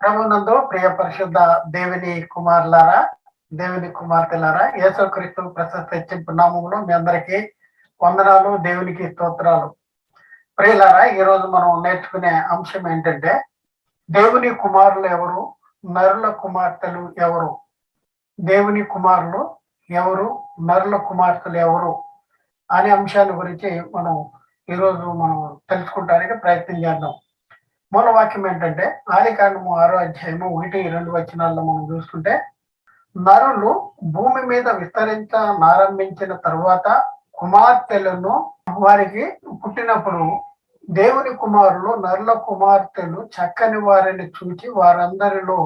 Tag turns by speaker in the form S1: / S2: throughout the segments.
S1: ప్రభునందు ప్రియ పరిశుద్ధ దేవుని కుమారులారా, దేవుని కుమార్తెలారా, యేసుక్రీస్తు ప్రశస్త హెచ్చింపు నామములో మీ అందరికీ వందనాలు, దేవునికి స్తోత్రాలు. ప్రియులారా, ఈరోజు మనం నేర్చుకునే అంశం ఏంటంటే దేవుని కుమారులు ఎవరు, నరుల కుమార్తెలు ఎవరు? దేవుని కుమారులు ఎవరు, నరుల కుమార్తెలు ఎవరు అనే అంశాన్ని గురించి ఈరోజు మనం తెలుసుకోవడానికి ప్రయత్నం చేద్దాం. మూల వాక్యం ఏంటంటే ఆదికాండము 6వ అధ్యాయము 1-2 వచనాల్లో మనం చూసుకుంటే, నరులు భూమి మీద విస్తరించారంభించిన తరువాత కుమార్తెలను వారికి పుట్టినప్పుడు దేవుని కుమారులు నరుల కుమార్తెలు చక్కని వారిని చూచి వారందరిలో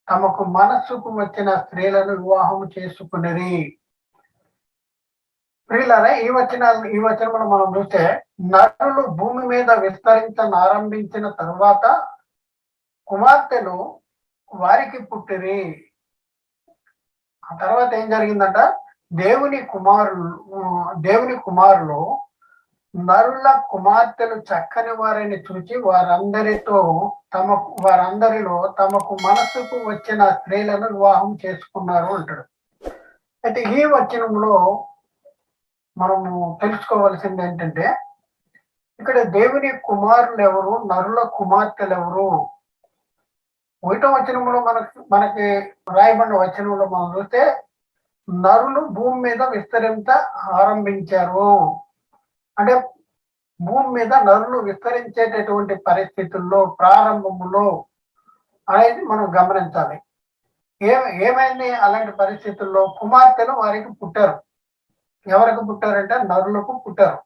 S1: తమకు మనస్సుకు వచ్చిన స్త్రీలను వివాహం చేసుకునేది. ప్రియులారా, ఈ వచనంలో మనం చూస్తే నరులు భూమి మీద విస్తరించారంభించిన తరువాత కుమార్తెలు వారికి పుట్టిరి. ఆ తర్వాత ఏం జరిగిందంట? దేవుని కుమారులు నరుల కుమార్తెలు చక్కని వారిని చూచి వారందరిలో తమకు మనసుకు వచ్చిన స్త్రీలను వివాహం చేసుకున్నారు అంటాడు. అయితే ఈ వచనంలో మనము తెలుసుకోవాల్సింది ఏంటంటే, ఇక్కడ దేవుని కుమారులు ఎవరు, నరుల కుమార్తెలు ఎవరు? 1వ వచనంలో మనకి రాయబడిన వచనంలో మనం చూస్తే నరులు భూమి మీద ఆరంభించారు అంటే భూమి మీద నరులు విస్తరించేటటువంటి పరిస్థితుల్లో ప్రారంభములో అనేది మనం గమనించాలి. ఏమైంది? అలాంటి పరిస్థితుల్లో కుమార్తెలు వారికి పుట్టారు. ఎవరికి పుట్టారంటే నరులకు పుట్టారు.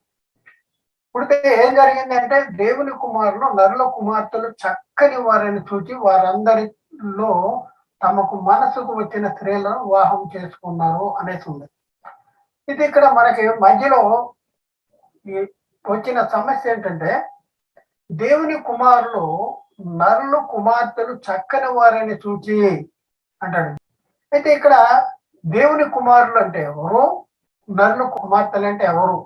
S1: పుడితే ఏం జరిగింది అంటే, దేవుని కుమారులు నరుల కుమార్తెలు చక్కని వారిని చూచి వారందరిలో తమకు మనసుకు వచ్చిన స్త్రీలను వివాహం చేసుకున్నారు అనేసి ఉంది. ఇది ఇక్కడ మనకి మధ్యలో వచ్చిన సమస్య ఏంటంటే, దేవుని కుమారులు నరులు కుమార్తెలు చక్కని వారిని చూచి అంటాడు. అయితే ఇక్కడ దేవుని కుమారులు అంటే ఎవరు, నరుల కుమార్తెలు అంటే ఎవరు?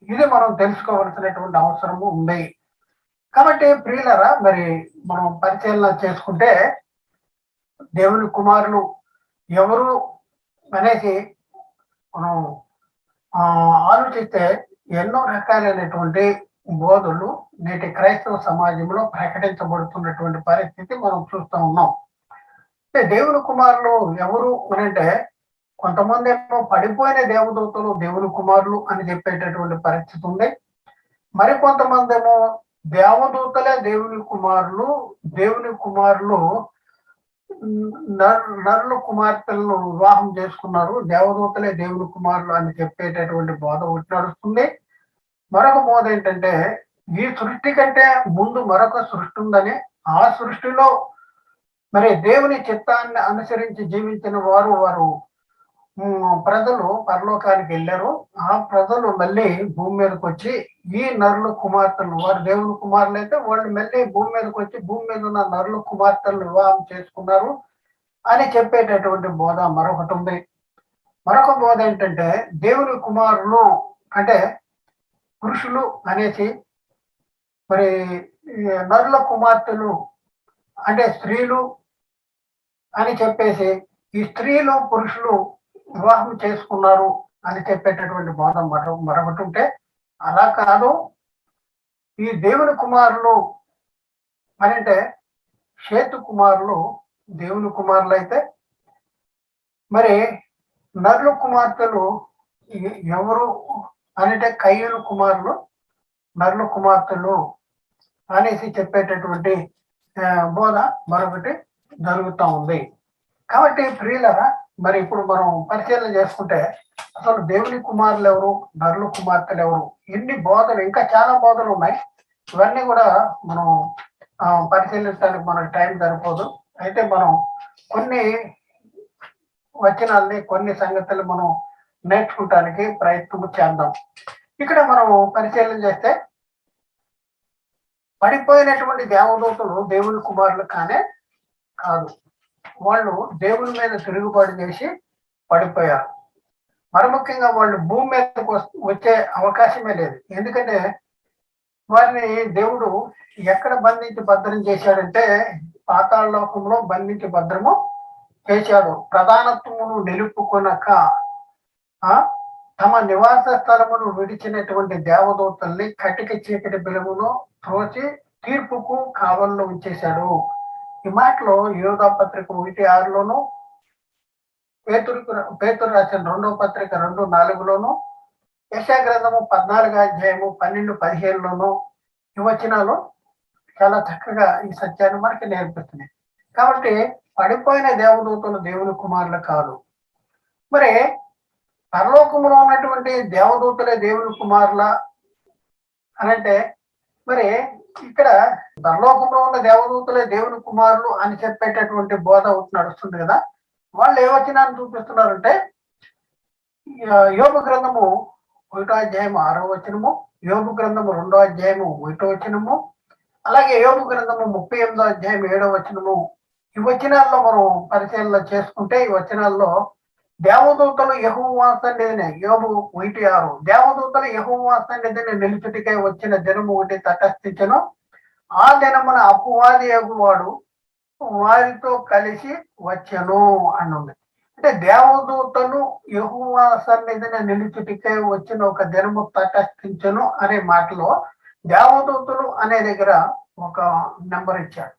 S1: ఇది మనం తెలుసుకోవాల్సినటువంటి అవసరము ఉంది. కాబట్టి ప్రియులరా, మరి మనం పరిశీలన చేసుకుంటే దేవుని కుమారులు ఎవరు అనేసి మనం ఆలోచిస్తే ఎన్నో రకాలైనటువంటి బోధలు నేటి క్రైస్తవ సమాజంలో ప్రకటించబడుతున్నటువంటి పరిస్థితి మనం చూస్తూ ఉన్నాం. అంటే దేవుని కుమారులు ఎవరు అనంటే, కొంతమంది ఏమో పడిపోయిన దేవదూతలు దేవుని కుమారులు అని చెప్పేటటువంటి పరిస్థితి ఉంది. మరికొంతమంది ఏమో దేవదూతలే దేవుని కుమారులు, దేవుని కుమారులు నరుల కుమార్తెలను వివాహం చేసుకున్నారు, దేవదూతలే దేవుని కుమారులు అని చెప్పేటటువంటి బోధ ఒకటి నడుస్తుంది. మరొక బోధ ఏంటంటే, ఈ సృష్టి కంటే ముందు మరొక సృష్టి ఉందని, ఆ సృష్టిలో మరి దేవుని చిత్తాన్ని అనుసరించి జీవించిన వారు ప్రజలు పరలోకానికి వెళ్ళారు. ఆ ప్రజలు మళ్ళీ భూమి మీదకి వచ్చి ఈ నరుల కుమార్తెలు, వారు దేవుని కుమారులు అయితే వాళ్ళు మళ్ళీ భూమి మీదకి వచ్చి భూమి మీద ఉన్న నరుల కుమార్తెలను వివాహం చేసుకున్నారు అని చెప్పేటటువంటి బోధ మరొకటి ఉంది. మరొక బోధ ఏంటంటే, దేవుని కుమారులు అంటే పురుషులు అనేసి, మరి నరుల కుమార్తెలు అంటే స్త్రీలు అని చెప్పేసి ఈ స్త్రీలు పురుషులు వివాహం చేసుకున్నారు అని చెప్పేటటువంటి బోధ మరొకటి ఉంటే, అలా కాదు, ఈ దేవుని కుమారులు అంటే షేతు కుమారులు దేవుని కుమారులు అయితే, మరి నరుల కుమార్తెలు ఎవరు అంటే కయ్యూరు కుమారులు నరుల కుమార్తెలు అనేసి చెప్పేటటువంటి బోధ మరొకటి జరుగుతూ ఉంది. కాబట్టి ప్రియులరా, మరి ఇప్పుడు మనం పరిశీలన చేసుకుంటే అసలు దేవుని కుమారులు ఎవరు, నరుల కుమార్తెలు ఎవరు? ఎన్ని బోధలు, ఇంకా చాలా బోధలు ఉన్నాయి. ఇవన్నీ కూడా మనం పరిశీలించడానికి మనకు టైం సరిపోదు. అయితే మనం కొన్ని వచనాల్ని, కొన్ని సంగతులు మనం నేర్చుకోవటానికి ప్రయత్నం చేద్దాం. ఇక్కడ మనం పరిశీలన చేస్తే పడిపోయినటువంటి దేవదూతలు దేవుని కుమారులు కానే కాదు. వాళ్ళు దేవుని మీద తిరుగుబాటు చేసి పడిపోయారు. మరి ముఖ్యంగా వాళ్ళు భూమి మీదకు వచ్చే అవకాశమే లేదు. ఎందుకంటే వారిని దేవుడు ఎక్కడ బంధించి భద్రం చేశాడంటే పాతాళ లోకంలో బంధించి భద్రము చేశాడు. ప్రధానత్వమును నిలుపుకొనక తమ నివాస స్థలమును విడిచినటువంటి దేవదూతల్ని కటిక చీకటి బిలమును త్రోసి తీర్పుకు కావల్లో ఉంచేశాడు. ఈ మాటలో యోధా పత్రిక 1:6లోను, పేతురు రాసిన 2వ పత్రిక 2:4లోను, యెషయా గ్రంథము 14వ అధ్యాయము 12-15లోను ఈ వచనాలు చాలా చక్కగా ఈ సత్యాన్ని మనకి నేర్పిస్తున్నాయి. కాబట్టి పడిపోయిన దేవదూతలు దేవుని కుమారులు కాదు. మరి పరలోకములో ఉన్నటువంటి దేవదూతలే దేవుని కుమారుల అనంటే, మరి ఇక్కడ పరలోకంలో ఉన్న దేవదూతలే దేవుని కుమారులు అని చెప్పేటటువంటి బోధ నడుస్తుంది కదా. వాళ్ళు ఏ వచనాన్ని చూపిస్తున్నారంటే, యోబు గ్రంథము 1వ అధ్యాయము 6వ వచనము, యోబు గ్రంథము 2వ అధ్యాయము 1వ వచనము, అలాగే యోబు గ్రంథము 38వ అధ్యాయం 7వ వచనము. ఈ వచనాల్లో మనం పరిశీలన చేసుకుంటే, ఈ వచనాల్లో దేవదూతలు యెహోవా సన్నిధిని, యోబు 1:6, దేవదూతలు యెహోవా సన్నిధిని నిలుచుటికై వచ్చిన దినము ఒకటి తటస్థించెను. ఆ దినమున అపవాది యెహోవాడు వారితో కలిసి వచ్చెను అని ఉంది. అంటే దేవదూతలు యెహోవా సన్నిధిని నిలుచుటికై వచ్చిన ఒక దినము తటస్థించెను అనే మాటలో దేవదూతలు అనే దగ్గర ఒక నెంబర్ ఇచ్చాడు.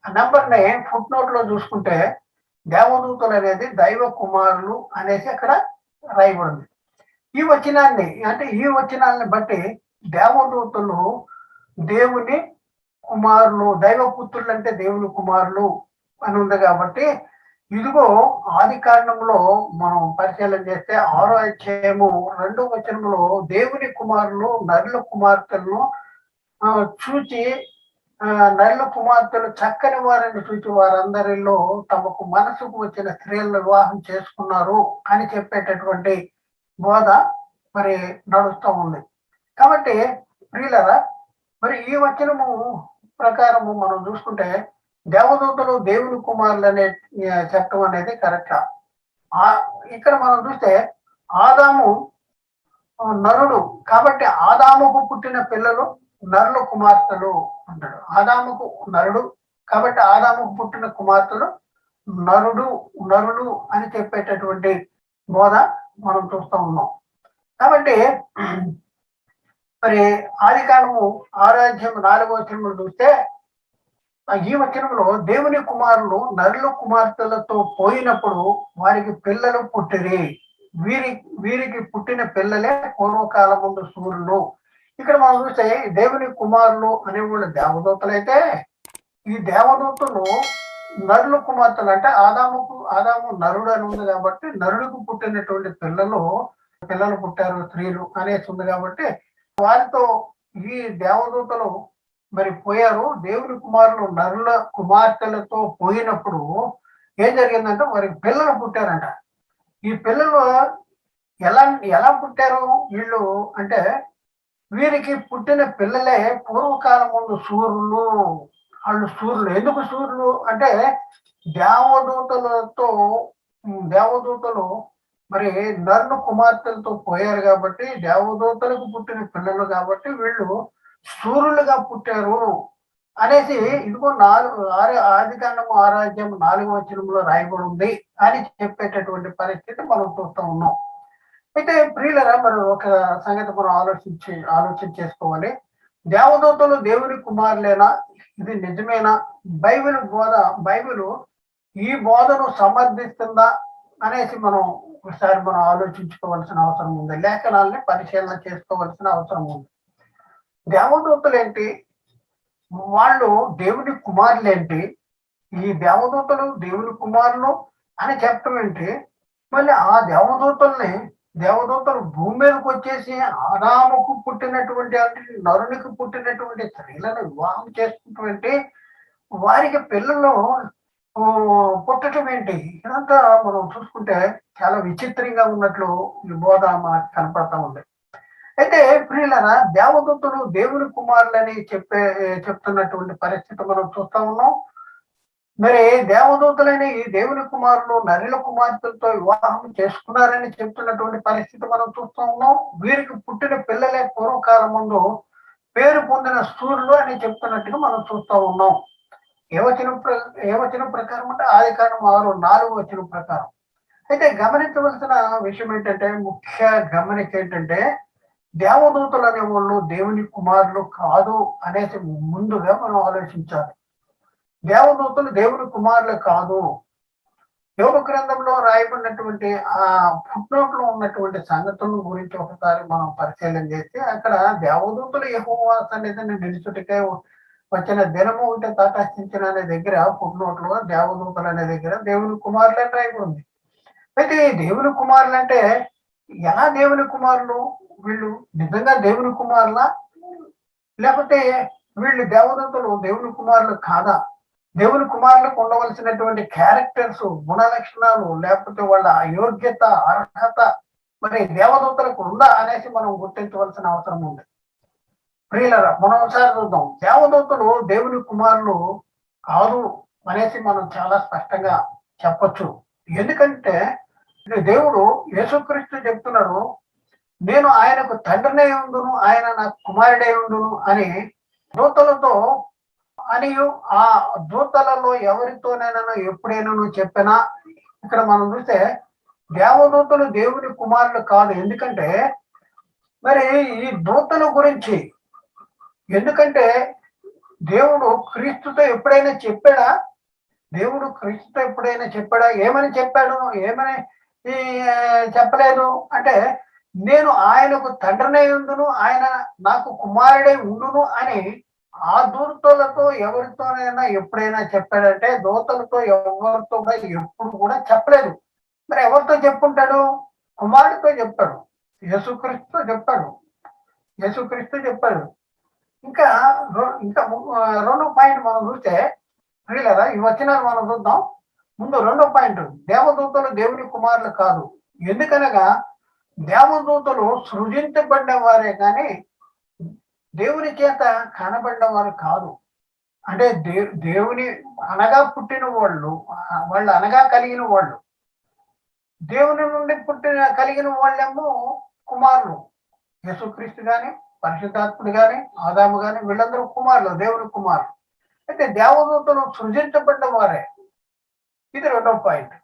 S1: ఆ నెంబర్ని ఫుట్ నోట్ లో చూసుకుంటే దేవదూతలు అనేది దైవ కుమారులు అనేసి అక్కడ రాయబడింది. ఈ వచనాన్ని బట్టి దేవదూతలు దేవుని కుమారులు, దైవపుత్రులు అంటే దేవుని కుమారులు అని ఉంది. కాబట్టి ఇదిగో ఆది కాండంలో మనం పరిశీలన చేస్తే 6వ అధ్యాయము 2వ వచనంలో దేవుని కుమారులు నరుల కుమార్తెలను చూచి, నరుల కుమార్తెలు చక్కని వారిని చూచి వారందరిలో తమకు మనసుకు వచ్చిన స్త్రీలను వివాహం చేసుకున్నారు అని చెప్పేటటువంటి బోధ మరి నడుస్తూ ఉంది. కాబట్టి ప్రియులారా, మరి ఈ వచనము ప్రకారము మనం చూసుకుంటే దేవదూతలు దేవుని కుమారులు అనే చెప్పడం అనేది కరెక్టా? ఇక్కడ మనం చూస్తే ఆదాము నరుడు, కాబట్టి ఆదాముకు పుట్టిన పిల్లలు నరుల కుమార్తెలు అంటాడు. ఆదాముకు నరుడు కాబట్టి ఆదాముకు పుట్టిన కుమార్తెలు నరులు అని చెప్పేటటువంటి బోధ మనం చూస్తూ ఉన్నాం. కాబట్టి మరి ఆది కాండము 6వ అధ్యాయం 4వ వచనంలో చూస్తే, ఈ వచనంలో దేవుని కుమారులు నరుల కుమార్తెలతో పోయినప్పుడు వారికి పిల్లలు పుట్టిరి. వీరికి పుట్టిన పిల్లలే పూర్వకాలం ముందు సూర్యులు. ఇక్కడ మనం చూస్తే దేవుని కుమారులు అనేవాళ్ళు దేవదూతలైతే, ఈ దేవదూతలు నరుల కుమార్తెలు అంటే ఆదాము నరుడు అని ఉంది కాబట్టి నరుడికి పుట్టినటువంటి పిల్లలు పుట్టారు స్త్రీలు అనేసి ఉంది. కాబట్టి వారితో ఈ దేవదూతలు మరి పోయారు. దేవుని కుమారులు నరుల కుమార్తెలతో పోయినప్పుడు ఏం జరిగిందంటే వారికి పిల్లలు పుట్టారంట. ఈ పిల్లలు ఎలా పుట్టారు వీళ్ళు అంటే, వీరికి పుట్టిన పిల్లలే పూర్వకాలం ముందు సూర్యులు. వాళ్ళు సూర్యులు. ఎందుకు సూర్యులు అంటే, దేవదూతలు మరి నరుల కుమార్తెలతో పోయారు కాబట్టి దేవదూతలకు పుట్టిన పిల్లలు కాబట్టి వీళ్ళు సూర్యులుగా పుట్టారు అనేసి ఇదిగో ఆది కాండము 6వ అధ్యాయం 4వ వచనంలో రాయబడి ఉంది అని చెప్పేటటువంటి పరిస్థితి మనం చూస్తూ ఉన్నాం. అయితే ప్రియులరా, మరి ఒక సంగతి మనం ఆలోచన చేసుకోవాలి. దేవదూతలు దేవుని కుమారులేనా? ఇది నిజమేనా? బైబిల్ ఈ బోధను సమర్థిస్తుందా అనేసి మనం ఒకసారి ఆలోచించుకోవాల్సిన అవసరం ఉంది. లేఖనాల్ని పరిశీలన చేసుకోవాల్సిన అవసరం ఉంది. దేవదూతలు ఏంటి? వాళ్ళు దేవుని కుమారులేంటి? ఈ దేవదూతలు దేవుని కుమారులు అని చెప్పడం ఏంటి? మళ్ళీ ఆ దేవదూతలు భూమి మీదకి వచ్చేసి ఆదాముకు పుట్టినటువంటి నరునికి పుట్టినటువంటి స్త్రీలను వివాహం చేసుకుంటే వారికి పిల్లలు పుట్టడం ఏంటి? ఇదంతా మనం చూసుకుంటే చాలా విచిత్రంగా ఉన్నట్లు ఈ బోధ మనకు కనపడతా ఉంది. అయితే ప్రియులరా, దేవదూతలు దేవుని కుమారులని చెప్తున్నటువంటి పరిస్థితి మనం చూస్తా ఉన్నాం. మరి దేవదూతలైన ఈ దేవుని కుమారులు నరుల కుమార్తెలతో వివాహం చేసుకున్నారని చెప్తున్నటువంటి పరిస్థితి మనం చూస్తూ ఉన్నాం. వీరికి పుట్టిన పిల్లలే పూర్వకాలం ముందు పేరు పొందిన సూర్యులు అని చెప్తున్నట్టుగా మనం చూస్తూ ఉన్నాం. ఏ వచనం ప్రకారం అంటే ఆదికాండం 6:4 ప్రకారం. అయితే గమనించవలసిన విషయం ఏంటంటే, ముఖ్య గమనిక ఏంటంటే, దేవదూతలు అనేవాళ్ళు దేవుని కుమారులు కాదు అనేసి ముందుగా మనం ఆలోచించాలి. దేవదూతలు దేవుని కుమారులు కాదు. యోగ గ్రంథంలో రాయబడినటువంటి ఆ ఫుట్‌నోట్ లో ఉన్నటువంటి సంగతుల గురించి ఒకసారి మనం పరిశీలన చేస్తే, అక్కడ దేవదూతలు యెహోవా సన్నిధిని నిలుచుటకై వచ్చిన దినము ఒకటి తటస్థించిన అనే దగ్గర ఫుట్‌నోట్ లో దేవదూతలు అనే దగ్గర దేవుని కుమారులు అని రాయబడింది. అయితే ఈ దేవుని కుమారులు అంటే ఎలా దేవుని కుమారులు? వీళ్ళు నిజంగా దేవుని కుమారులా? లేకపోతే వీళ్ళు దేవదూతలు దేవుని కుమారులు కాదా? దేవుని కుమారులకు ఉండవలసినటువంటి క్యారెక్టర్స్, గుణ లక్షణాలు, లేకపోతే వాళ్ళ యోగ్యత, అర్హత మరి దేవదూతలకు ఉందా అనేసి మనం గుర్తించవలసిన అవసరం ఉంది. ప్రియులారా, మనం ఒకసారి చూద్దాం. దేవదూతలు దేవుని కుమారులు కాదు అనేసి మనం చాలా స్పష్టంగా చెప్పొచ్చు. ఎందుకంటే దేవుడు యేసుక్రీస్తు చెప్తున్నాడు, నేను ఆయనకు తండ్రినై ఉండును, ఆయన నాకు కుమారుడై ఉండును అని దూతలతో అనియు ఆ దూతలలో ఎవరితోనైనా ఎప్పుడైనా చెప్పినా. ఇక్కడ మనం చూస్తే దేవదూతలు దేవుని కుమారులు కాదు. ఎందుకంటే మరి ఈ దూతల గురించి, ఎందుకంటే దేవుడు క్రీస్తుతో ఎప్పుడైనా చెప్పాడా? దేవుడు క్రీస్తుతో ఎప్పుడైనా చెప్పాడా? ఏమని చెప్పాడు? ఏమని చెప్పలేదు. అంటే నేను ఆయనకు తండ్రినై ఉండును, ఆయన నాకు కుమారుడై ఉండును అని ఆ దూతలతో ఎవరితోనైనా ఎప్పుడైనా చెప్పాడంటే, దూతలతో ఎవరితో కూడా ఎప్పుడు కూడా చెప్పలేదు. మరి ఎవరితో చెప్పుంటాడు? కుమారుడితో చెప్పాడు. యేసుక్రీస్తుతో చెప్పాడు. యేసుక్రీస్తు చెప్పాడు. ఇంకా ఇంకా రెండో పాయింట్ మనం చూస్తే, ప్రియులారా, ఈ వచనాలు మనం చూద్దాం. ముందు రెండో పాయింట్, దేవదూతలు దేవుని కుమారులు కాదు. ఎందుకనగా దేవదూతలు సృజించబడిన వారే కానీ దేవుని చేత కనబడినవారు కాదు. అంటే దేవుని అనగా పుట్టిన వాళ్ళు, వాళ్ళు అనగా కలిగిన వాళ్ళు. దేవుని నుండి కలిగిన వాళ్ళేమో కుమారులు. యేసుక్రీస్తు గాని, పరిశుద్ధాత్ముడు గాని, ఆదాము గాని, వీళ్ళందరూ కుమారులు, దేవుని కుమారులు. అయితే దేవదూతలు సృజించబడ్డ వారే. ఇది రెండో పాయింట్.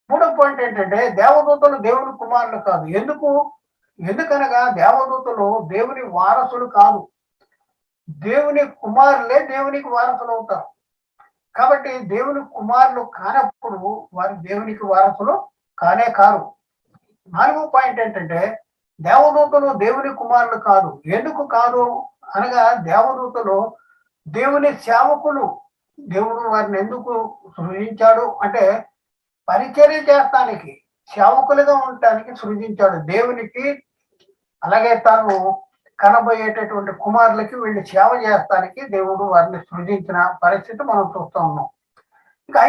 S1: మూడో పాయింట్ ఏంటంటే, దేవదూతలు దేవుని కుమారులు కాదు. ఎందుకనగా దేవదూతలు దేవుని వారసులు కాదు. దేవుని కుమారులే దేవునికి వారసులు అవుతారు. కాబట్టి దేవుని కుమారులు కానప్పుడు వారు దేవునికి వారసులు కానే కారు. నాలుగో పాయింట్ ఏంటంటే, దేవదూతలు దేవుని కుమారులు కాదు. ఎందుకు కాదు అనగా, దేవదూతలు దేవుని సేవకులు. దేవుడు వారిని ఎందుకు సృజించాడు అంటే, పరిచర్య చేస్తానికి, సేవకులుగా ఉండటానికి సృజించాడు. దేవునికి అలాగే తాను కనబోయేటటువంటి కుమారులకి వీళ్ళు సేవ చేస్తానికి దేవుడు వారిని సృజించిన పరిస్థితి మనం చూస్తూ ఉన్నాం. ఇంకా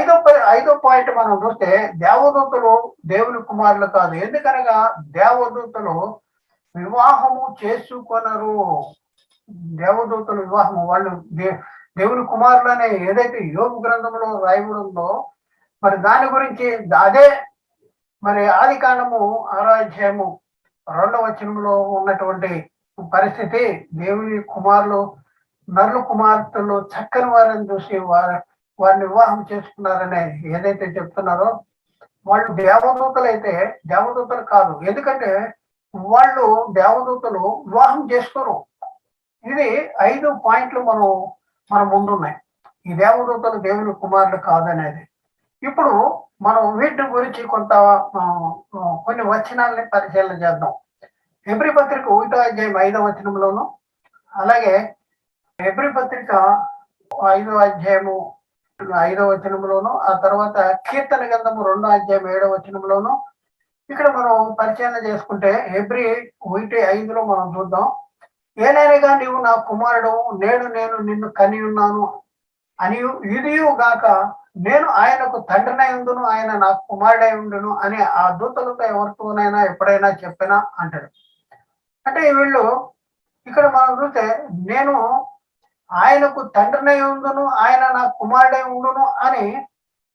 S1: ఐదో పాయింట్ మనం చూస్తే, దేవదూతలు దేవుని కుమారులు కాదు. ఎందుకనగా దేవదూతలు వివాహము చేసుకొనరు. దేవదూతలు వివాహము, వాళ్ళు దేవుని కుమారులు అనే ఏదైతే యోగ గ్రంథంలో రాయబడి ఉందో, మరి దాని గురించి అదే మరి ఆదికాండము 6:2 ఉన్నటువంటి పరిస్థితి. దేవుని కుమారులు, నరుల కుమార్తెలు చక్కని వారిని చూసి వారిని వివాహం చేసుకున్నారనే ఏదైతే చెప్తున్నారో, వాళ్ళు దేవదూతలు దేవదూతలు కాదు. ఎందుకంటే వాళ్ళు దేవదూతలు వివాహం చేసుకోరు. ఇది 5 పాయింట్లు మన ముందున్నాయి. ఈ దేవదూతలు దేవుని కుమారులు కాదనేది. ఇప్పుడు మనం వీటి గురించి కొన్ని వచనాలని పరిశీలన చేద్దాం. హెబ్రీ పత్రిక 1:5 అలాగే హెబ్రీ పత్రిక 5:5 ఆ తర్వాత కీర్తన గ్రంథము 2:7 ఇక్కడ మనం పరిశీలన చేసుకుంటే, హెబ్రీ 1:5 మనం చూద్దాం. ఏలైనగా నీవు నా కుమారుడు, నేను నిన్ను కని ఉన్నాను అని, ఇదియు గాక నేను ఆయనకు తండ్రినై ఉండును, ఆయన నాకు కుమారుడై ఉండును అని ఆ దూతలతో ఎవరితోనైనా ఎప్పుడైనా చెప్పినా అంటాడు. అంటే వీళ్ళు ఇక్కడ మనం చూస్తే, నేను ఆయనకు తండ్రినై ఉండును, ఆయన నాకు కుమారుడై ఉండును అని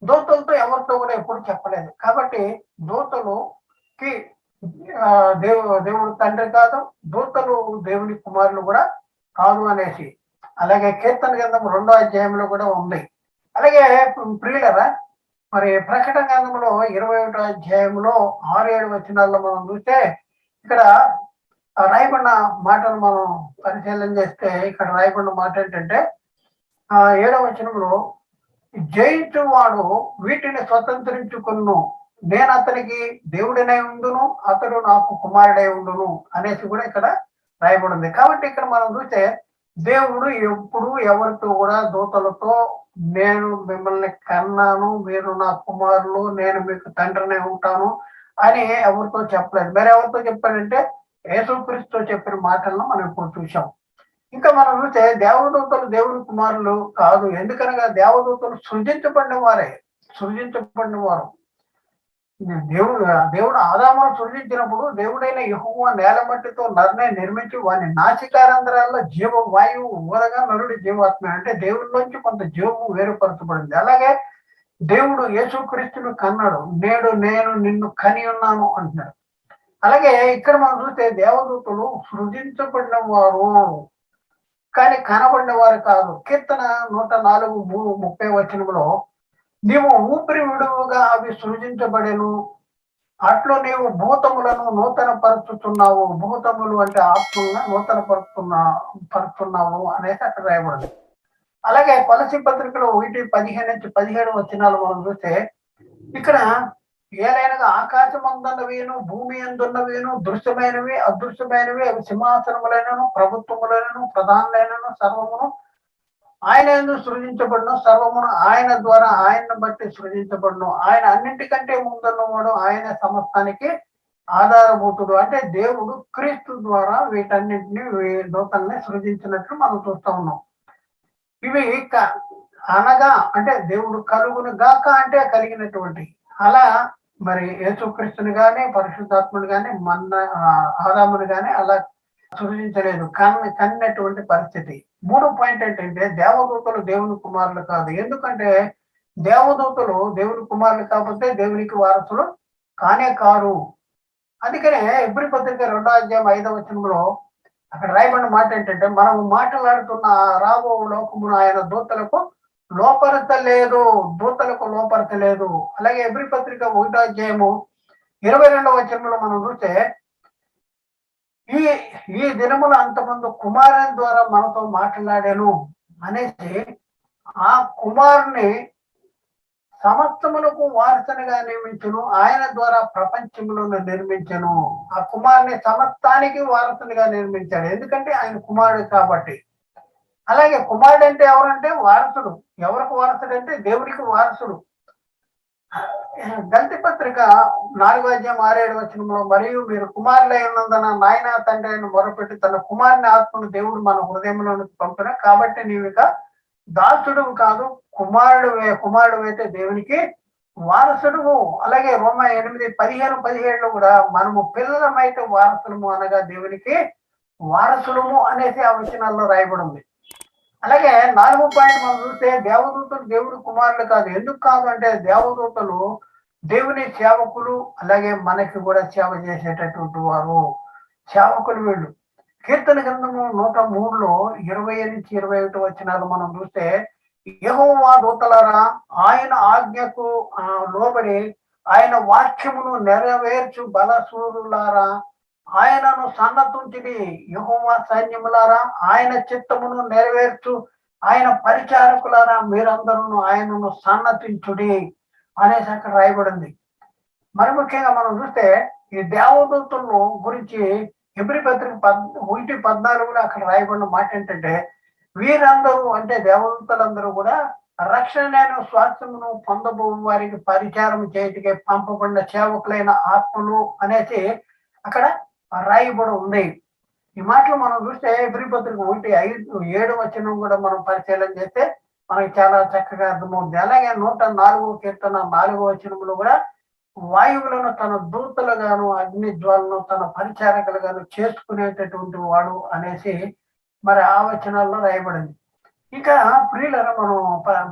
S1: దూతలతో ఎవరితో కూడా ఎప్పుడు చెప్పలేదు. కాబట్టి దూతలుకి దేవుడు తండ్రి కాదు, దూతలు దేవుని కుమారులు కూడా కాదు అనేసి. అలాగే కీర్తన గ్రంథం 2వ అధ్యాయంలో కూడా ఉంది. అలాగే ప్రియులరా, మరి ప్రకటన గ్రంథంలో 21వ అధ్యాయంలో 6-7 వచనాల్లో మనం చూస్తే ఇక్కడ రాయబడిన మాటలు మనం పరిశీలన చేస్తే ఇక్కడ రాయబడిన మాట ఏంటంటే 7వ వచనంలో జయించువాడు వీటిని స్వతంత్రించుకును, నేను అతనికి దేవుడినై ఉండును, అతడు నాకు కుమారుడై ఉండును అనేసి కూడా ఇక్కడ రాయబడింది. కాబట్టి ఇక్కడ మనం చూస్తే దేవుడు ఎప్పుడు ఎవరితో కూడా దూతలతో నేను మిమ్మల్ని కన్నాను, మీరు నా కుమారులు, నేను మీకు తండ్రినే ఉంటాను అని ఎవరితో చెప్పలేదు. మరి ఎవరితో చెప్పాడంటే యేసుక్రీస్తుతో చెప్పిన మాటలను మనం ఇప్పుడు చూసాం. ఇంకా మనం చూస్తే దేవదూతలు దేవుని కుమారులు కాదు. ఎందుకనగా దేవదూతలు సృజించబడిన వారే, సృజించబడిన వారు. దేవుడు ఆదామును సృజించినప్పుడు దేవుడైన యెహోవా నేల మట్టితో నరుని నిర్మించి వాని నాసికారంధ్రాల్లో జీవ వాయువు ఊరగా నరుడి జీవాత్మ, అంటే దేవుడిలోంచి కొంత జీవము వేరుపరచబడింది. అలాగే దేవుడు యేసుక్రీస్తును కన్నాడు, నేడు నేను నిన్ను కని ఉన్నాను అంటున్నాడు. అలాగే ఇక్కడ మనం చూస్తే దేవదూతలు సృజించబడిన వారు కానీ కనబడిన వారు కాదు. కీర్తన 104:30 వచనంలో నీవు ఊపిరి విడువుగా అవి సృజించబడెను, అట్లు నీవు భూతములను నూతన పరుచుతున్నావు. భూతములు అంటే ఆత్మలను నూతన పరుచుతున్నావు అనేసి అక్కడ రాయబడింది. అలాగే కొలసి పత్రికలో 1:15-17 వచనాలు మనం చూస్తే ఇక్కడ ఏలైనగా ఆకాశం అందున్నవిను భూమి అందున్నవిను దృశ్యమైనవి అదృశ్యమైనవి అవి సింహాసనములైనను ప్రభుత్వములైనను ప్రధానులైనను సర్వమును ఆయన ఎందుకు సృజించబడును, సర్వమును ఆయన ద్వారా ఆయన్ని బట్టి సృజించబడును, ఆయన అన్నింటికంటే ముందున్నవాడు, ఆయన సమస్తానికి ఆధారభూతుడు. అంటే దేవుడు క్రీస్తు ద్వారా వీటన్నింటినీ నూతనని సృజించినట్లు మనం చూస్తా ఉన్నాం. ఇవి అనగా అంటే దేవుడు కలుగును గాక అంటే కలిగినటువంటి, అలా మరి యేసుక్రీస్తుని గాని పరిశుద్ధాత్ముని గాని ఆదాముని గాని అలా సృజించలేదు, కన్నటువంటి పరిస్థితి. 3 పాయింట్ ఏంటంటే దేవదూతలు దేవుని కుమారులు కాదు. ఎందుకంటే దేవదూతలు దేవుని కుమారులు కాకపోతే దేవునికి వారసులు కానే కారు. అందుకనే ఎబ్రీ పత్రిక 2వ అధ్యాయం 5వ వచనంలో అక్కడ రాయబడిన మాట ఏంటంటే మనము మాట్లాడుతున్న రాబో లోకమును ఆయన దూతలకు లోపరచలేదు, దూతలకు లోపరచలేదు. అలాగే ఎబ్రీ పత్రిక 1వ అధ్యాయము 22వ వచనంలో మనం చూస్తే ఈ దినములు అంతమంది కుమారుని ద్వారా మనతో మాట్లాడాను అనేసి ఆ కుమారుని సమస్తములకు వారసునిగా నియమించును, ఆయన ద్వారా ప్రపంచములను నిర్మించను. ఆ కుమారుని సమస్తానికి వారసునిగా నిర్మించాడు, ఎందుకంటే ఆయన కుమారుడు కాబట్టి. అలాగే కుమారుడు అంటే ఎవరంటే వారసుడు. ఎవరికి వారసుడు అంటే దేవునికి వారసుడు. గల్తీ పత్రిక 4వ అధ్యాయం 6-7 వచనంలో మరియు మీరు కుమారులై ఉన్నందున నాయన తండ్రి అని మొరపెట్టి తన కుమారుని ఆత్మను దేవుడు మన హృదయంలోనికి పంపిన, కాబట్టి నీవిక దాసుడు కాదు కుమారుడు అయితే దేవునికి వారసుడు. అలాగే రోమా 8:15-17 కూడా మనము పిల్లలమైతే వారసులము అనగా దేవునికి వారసులము అనేసి ఆ వచనాల్లో రాయబడి ఉంది. అలాగే 4వ పాయింట్ మనం చూస్తే దేవదూతలు దేవుడి కుమారులు కాదు. ఎందుకు కాదు అంటే దేవదూతలు దేవుని సేవకులు, అలాగే మనకి కూడా సేవ చేసేటటువంటి వారు సేవకులు వీళ్ళు. కీర్తన గ్రంథము 103లో 20-21 వచనాలు మనం చూస్తే యెహోవా దూతలారా ఆయన ఆజ్ఞకు లోబడి ఆయన వాక్యమును నెరవేర్చు బలసూరులారా ఆయనను సన్నతుంచిడి, యెహోవా సైన్యములారా ఆయన చిత్తమును నెరవేర్చు ఆయన పరిచారకులారా మీరందరూ ఆయనను సన్నతించుడి అనేసి అక్కడ రాయబడింది. మరి ముఖ్యంగా మనం చూస్తే ఈ దేవదూతలను గురించి ఎబ్రీ పత్రిక 1:14 అక్కడ రాయబడిన మాట ఏంటంటే వీరందరూ అంటే దేవదూతలందరూ కూడా రక్షణను స్వాస్థ్యమును పొందబో వారికి పరిచారం చేయటికే పంపబడిన సేవకులైన ఆత్మలు అనేసి అక్కడ రాయబడి ఉంది. ఈ మాటలు మనం చూస్తే ఎబ్రీ పత్రిక 1:5-7 వచనం కూడా మనం పరిశీలన చేస్తే మనకి చాలా చక్కగా అర్థమవుతుంది. అలాగే 104వ కీర్తన 4వ వచనంలో కూడా వాయువులను తన దూతలుగాను అగ్ని జ్వాలను తన పరిచారకులుగాను చేసుకునేటటువంటి వాడు అనేసి మరి ఆ వచనాల్లో రాయబడింది. ఇంకా ప్రియులను మనం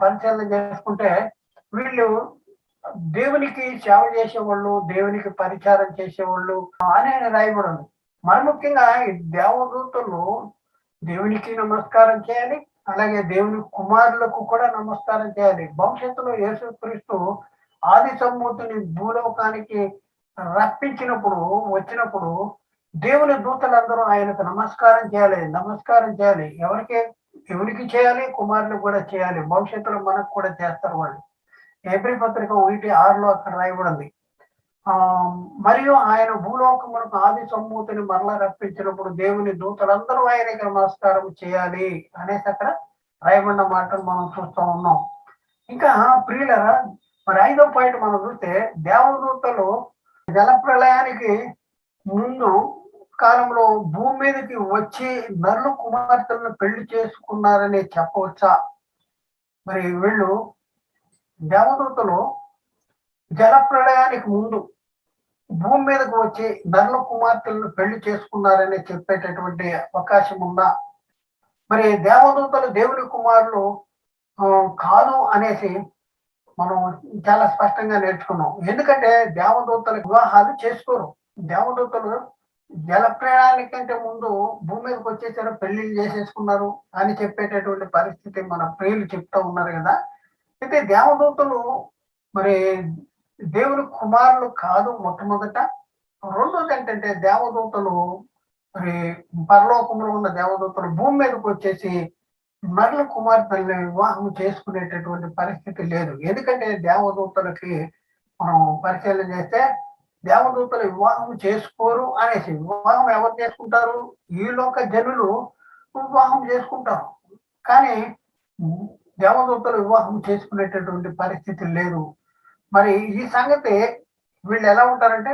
S1: పరిశీలన చేసుకుంటే వీళ్ళు దేవునికి సేవ చేసేవాళ్ళు, దేవునికి పరిచారం చేసేవాళ్ళు అని రాయబడింది. మరి ముఖ్యంగా ఈ దేవదూతలు దేవునికి నమస్కారం చేయాలి, అలాగే దేవుని కుమారులకు కూడా నమస్కారం చేయాలి. భవిష్యత్తులో యేసుక్రీస్తు ఆది సంభూతిని భూలోకానికి రప్పించినప్పుడు వచ్చినప్పుడు దేవుని దూతలందరూ ఆయనకు నమస్కారం చేయాలి. నమస్కారం చేయాలి. ఎవరికి చేయాలి? కుమారులకు కూడా చేయాలి. భవిష్యత్తులో మనకు కూడా చేస్తారు వాళ్ళు. హెబ్రీ పత్రిక 1:6 అక్కడ రాయబడింది. మరియు ఆయన భూలోకమునకు ఆది సంభూతిని మరలా రప్పించినప్పుడు దేవుని దూతలందరూ ఆయనకి నమస్కారం చేయాలి అనేసి అక్కడ రాయబడిన మాటలు మనం చూస్తూ ఉన్నాం. ఇంకా ప్రియులరా, మరి 5వ పాయింట్ మనం చూస్తే దేవదూతలు జలప్రళయానికి ముందు కాలంలో భూమి మీదకి వచ్చి నరుల కుమార్తెలను పెళ్లి చేసుకున్నారని చెప్పవచ్చా? మరి వీళ్ళు దేవదూతలు జలప్రళయానికి ముందు భూమి మీదకు వచ్చి నరుల కుమార్తెలను పెళ్లి చేసుకున్నారని చెప్పేటటువంటి అవకాశం ఉందా? మరి దేవదూతలు దేవుని కుమారులు కాదు అనేసి మనం చాలా స్పష్టంగా నేర్చుకున్నాం. ఎందుకంటే దేవదూతల వివాహాలు చేసుకోరు. దేవదూతలు జలప్రయాణానికంటే ముందు భూమి మీదకి వచ్చేసారు, పెళ్లిళ్ళు చేసేసుకున్నారు అని చెప్పేటటువంటి పరిస్థితి మన ప్రియులు చెప్తా ఉన్నారు కదా. అయితే దేవదూతలు మరి దేవుని కుమారులు కాదు మొట్టమొదట. రెండోది ఏంటంటే దేవదూతలు మరి పరలోకంలో ఉన్న దేవదూతలు భూమి మీదకి వచ్చేసి నరుల కుమార్తెల్ని వివాహం చేసుకునేటటువంటి పరిస్థితి లేదు. ఎందుకంటే దేవదూతలకి మనం పరిశీలన చేస్తే దేవదూతలు వివాహం చేసుకోరు అనేసి, వివాహం ఎవరు చేసుకుంటారు? ఈ లోక జనులు వివాహం చేసుకుంటారు. కానీ దేవదూతలు వివాహం చేసుకునేటటువంటి పరిస్థితి లేదు. మరి ఈ సంగతి వీళ్ళు ఎలా ఉంటారంటే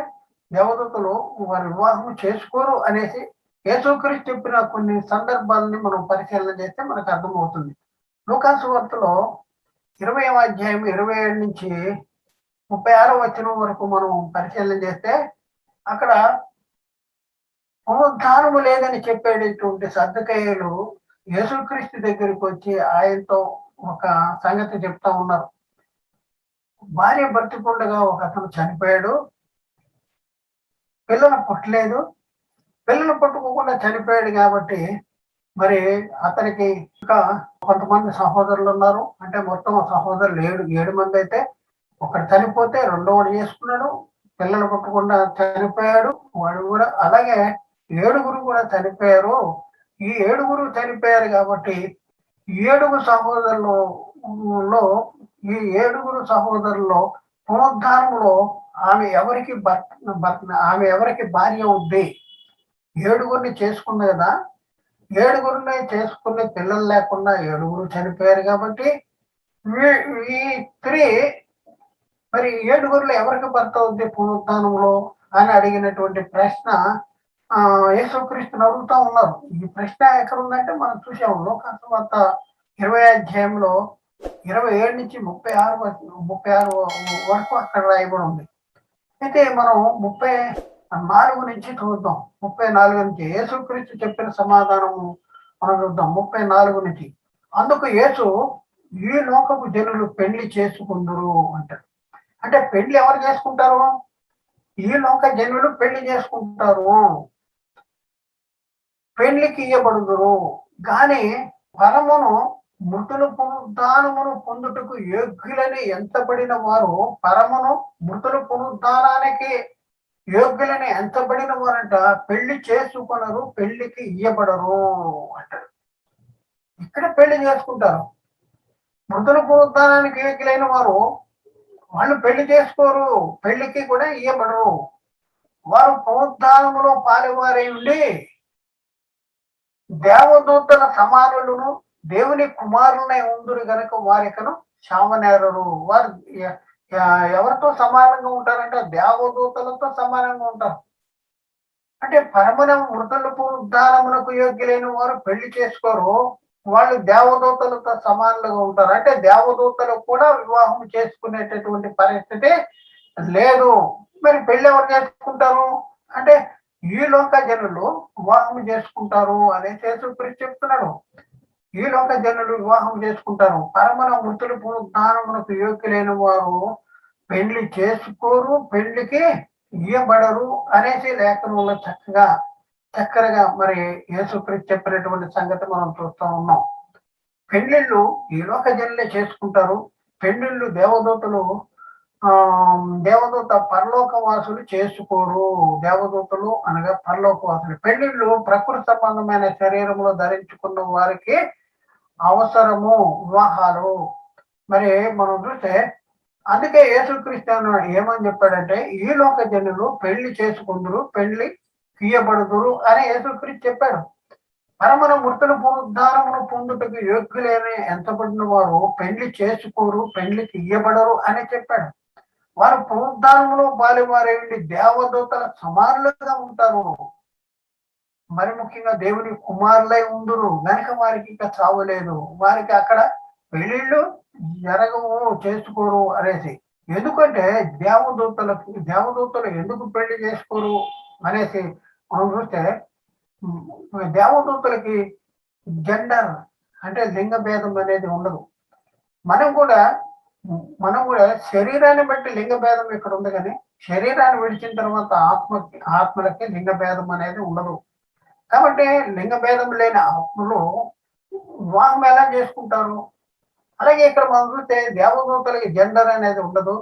S1: దేవదూతలు వారి వివాహం చేసుకోరు అనేసి యేసుక్రీస్తు చెప్పిన కొన్ని సందర్భాలని మనం పరిశీలన చేస్తే మనకు అర్థమవుతుంది. లూకాసు వార్తలో 20వ అధ్యాయం 27 నుంచి 36వ వచనం వరకు మనం పరిశీలన చేస్తే అక్కడ పునరుద్ధానము లేదని చెప్పేటటువంటి సద్దూకయ్యులు యేసుక్రీస్తు దగ్గరికి వచ్చి ఆయనతో ఒక సంగతి చెప్తా ఉన్నారు. భార్య బ్రతికుండగా ఒక అతను చనిపోయాడు, పిల్లలు పుట్టలేదు, పిల్లలు పుట్టుకోకుండా చనిపోయాడు కాబట్టి మరి అతనికి ఇంకా కొంతమంది సహోదరులు ఉన్నారు. అంటే మొత్తం సహోదరులు 7 మంది అయితే ఒకడు చనిపోతే రెండోవాడు చేసుకున్నాడు, పిల్లలు పుట్టకుండా చనిపోయాడు వాడు కూడా. అలాగే 7గురు కూడా చనిపోయారు. ఈ 7గురు చనిపోయారు కాబట్టి 7 సహోదరులలో ఈ 7గురు సహోదరుల్లో పునరుద్ధానంలో ఆమె ఎవరికి భార్య ఉంది? 7గురిని చేసుకుంది కదా. 7గురిని చేసుకునే పిల్లలు లేకుండా 7గురు చనిపోయారు కాబట్టి ఈ స్త్రీ మరి 7గురిలో ఎవరికి భర్త ఉంది పునరుద్ధానంలో అని అడిగినటువంటి ప్రశ్న యేసుక్రీస్తుని అడుగుతా ఉన్నారు. ఈ ప్రశ్న ఎక్కడ ఉందంటే మనం చూసాము లోకాసు వార్త 20వ అధ్యాయంలో 27 నుంచి 36 వరకు అక్కడ రాయబడి ఉంది. అయితే మనం 34 నుంచి చూద్దాం. 34 నుంచి యేసుక్రీస్తు చెప్పిన సమాధానము మనం చూద్దాం. 34 నుంచి. అందుకు యేసు, ఈ లోకపు జనులు పెళ్లి చేసుకుందురు అంటారు. అంటే పెళ్లి ఎవరు చేసుకుంటారు? ఈ లోక జనులు పెళ్లి చేసుకుంటారు, పెళ్లికి ఇయ్యబడుదురు. కానీ పరమును మృతుల పునరుద్ధానమును పొందుటకు యోగ్యులని ఎంతబడిన వారు, పరమును మృతుల పునరుద్ధానానికి యోగ్యులని ఎంతబడిన వారంట పెళ్లి చేసుకున్నారు, పెళ్లికి ఇయ్యబడరు అంటారు. ఇక్కడ పెళ్లి చేసుకుంటారు. మృతుల పునరుద్ధానానికి యోగ్యులైన వారు వాళ్ళు పెళ్లి చేసుకోరు, పెళ్లికి కూడా ఇయ్యబడరు. వారు పునరుద్ధానములో పాలువారై ఉండి దేవదూతల సమానులను దేవుని కుమారులనే ఉందురు గనక వారికను శామనేరరు. వారు ఎవరితో సమానంగా ఉంటారంటే దేవదూతలతో సమానంగా ఉంటారు. అంటే పరమన మృతుల పునరుద్ధానమునకు యోగ్యులైన వారు పెళ్లి చేసుకోరు, వాళ్ళు దేవదూతలతో సమానంగా ఉంటారు. అంటే దేవదూతలు కూడా వివాహం చేసుకునేటటువంటి పరిస్థితి లేదు. మరి పెళ్లి ఎవరు చేసుకుంటారు అంటే ఈ లోక జనులు వివాహం చేసుకుంటారు అనేసి యేసుక్రీస్తు చెప్తున్నాడు. ఈ లోక జనులు వివాహం చేసుకుంటారు. పరమన మృతుల పునరుద్ధానమునకు యోగ్యులైన వారు పెళ్లి చేసుకోరు, పెళ్లికి ఇయ్యబడరు అనేసి లేఖనంలో చక్కగా మరి యేసుక్రీస్తు చెప్పినటువంటి సంగతి మనం చూస్తూ ఉన్నాం. పెళ్ళిళ్ళు ఈ లోక జనులే చేసుకుంటారు. పెళ్ళిళ్ళు దేవదూత పరలోక వాసులు చేసుకోరు. దేవదూతలు అనగా పరలోక వాసులు. పెళ్ళిళ్ళు ప్రకృతి సంబంధమైన శరీరంలో ధరించుకున్న వారికి అవసరము వివాహాలు. మరి మనం చూస్తే అందుకే యేసుక్రీస్తు ఏమని చెప్పాడంటే, ఈ లోక జనులు పెళ్లి చేసుకుందురు, పెళ్లి తీయబడుదురు అని యేసుక్రీస్తు చెప్పాడు. పరమన మృతుల పునరుద్ధానమును పొందుటకు యోగ్యులేని ఎంతబడిన వారు పెళ్లి చేసుకోరు, పెళ్లి తీయబడరు అని చెప్పాడు. వారు పునరుద్ధానములో బాలివారై ఉండి దేవదూతల సమానులుగా ఉంటారు. మరి ముఖ్యంగా దేవుని కుమారులై ఉందురు గనుక వారికి ఇక చావు లేదు. వారికి అక్కడ పెళ్ళిళ్ళు జరగవు, చేసుకోరు అనేసి. ఎందుకంటే దేవదూతలు ఎందుకు పెళ్లి చేసుకోరు అనేసి మనం చూస్తే, దేవదూతలకి జెండర్ అంటే లింగ భేదం అనేది ఉండదు. మనం కూడా శరీరాన్ని బట్టి లింగ భేదం ఇక్కడ ఉంది, కానీ శరీరాన్ని విడిచిన తర్వాత ఆత్మలకి లింగ భేదం అనేది ఉండదు. కాబట్టి లింగ భేదం లేని ఆత్మలు వివాహం ఎలా చేసుకుంటారు? అలాగే ఇక్కడ మనం చూస్తే దేవదూతలకి జెండర్ అనేది ఉండదు,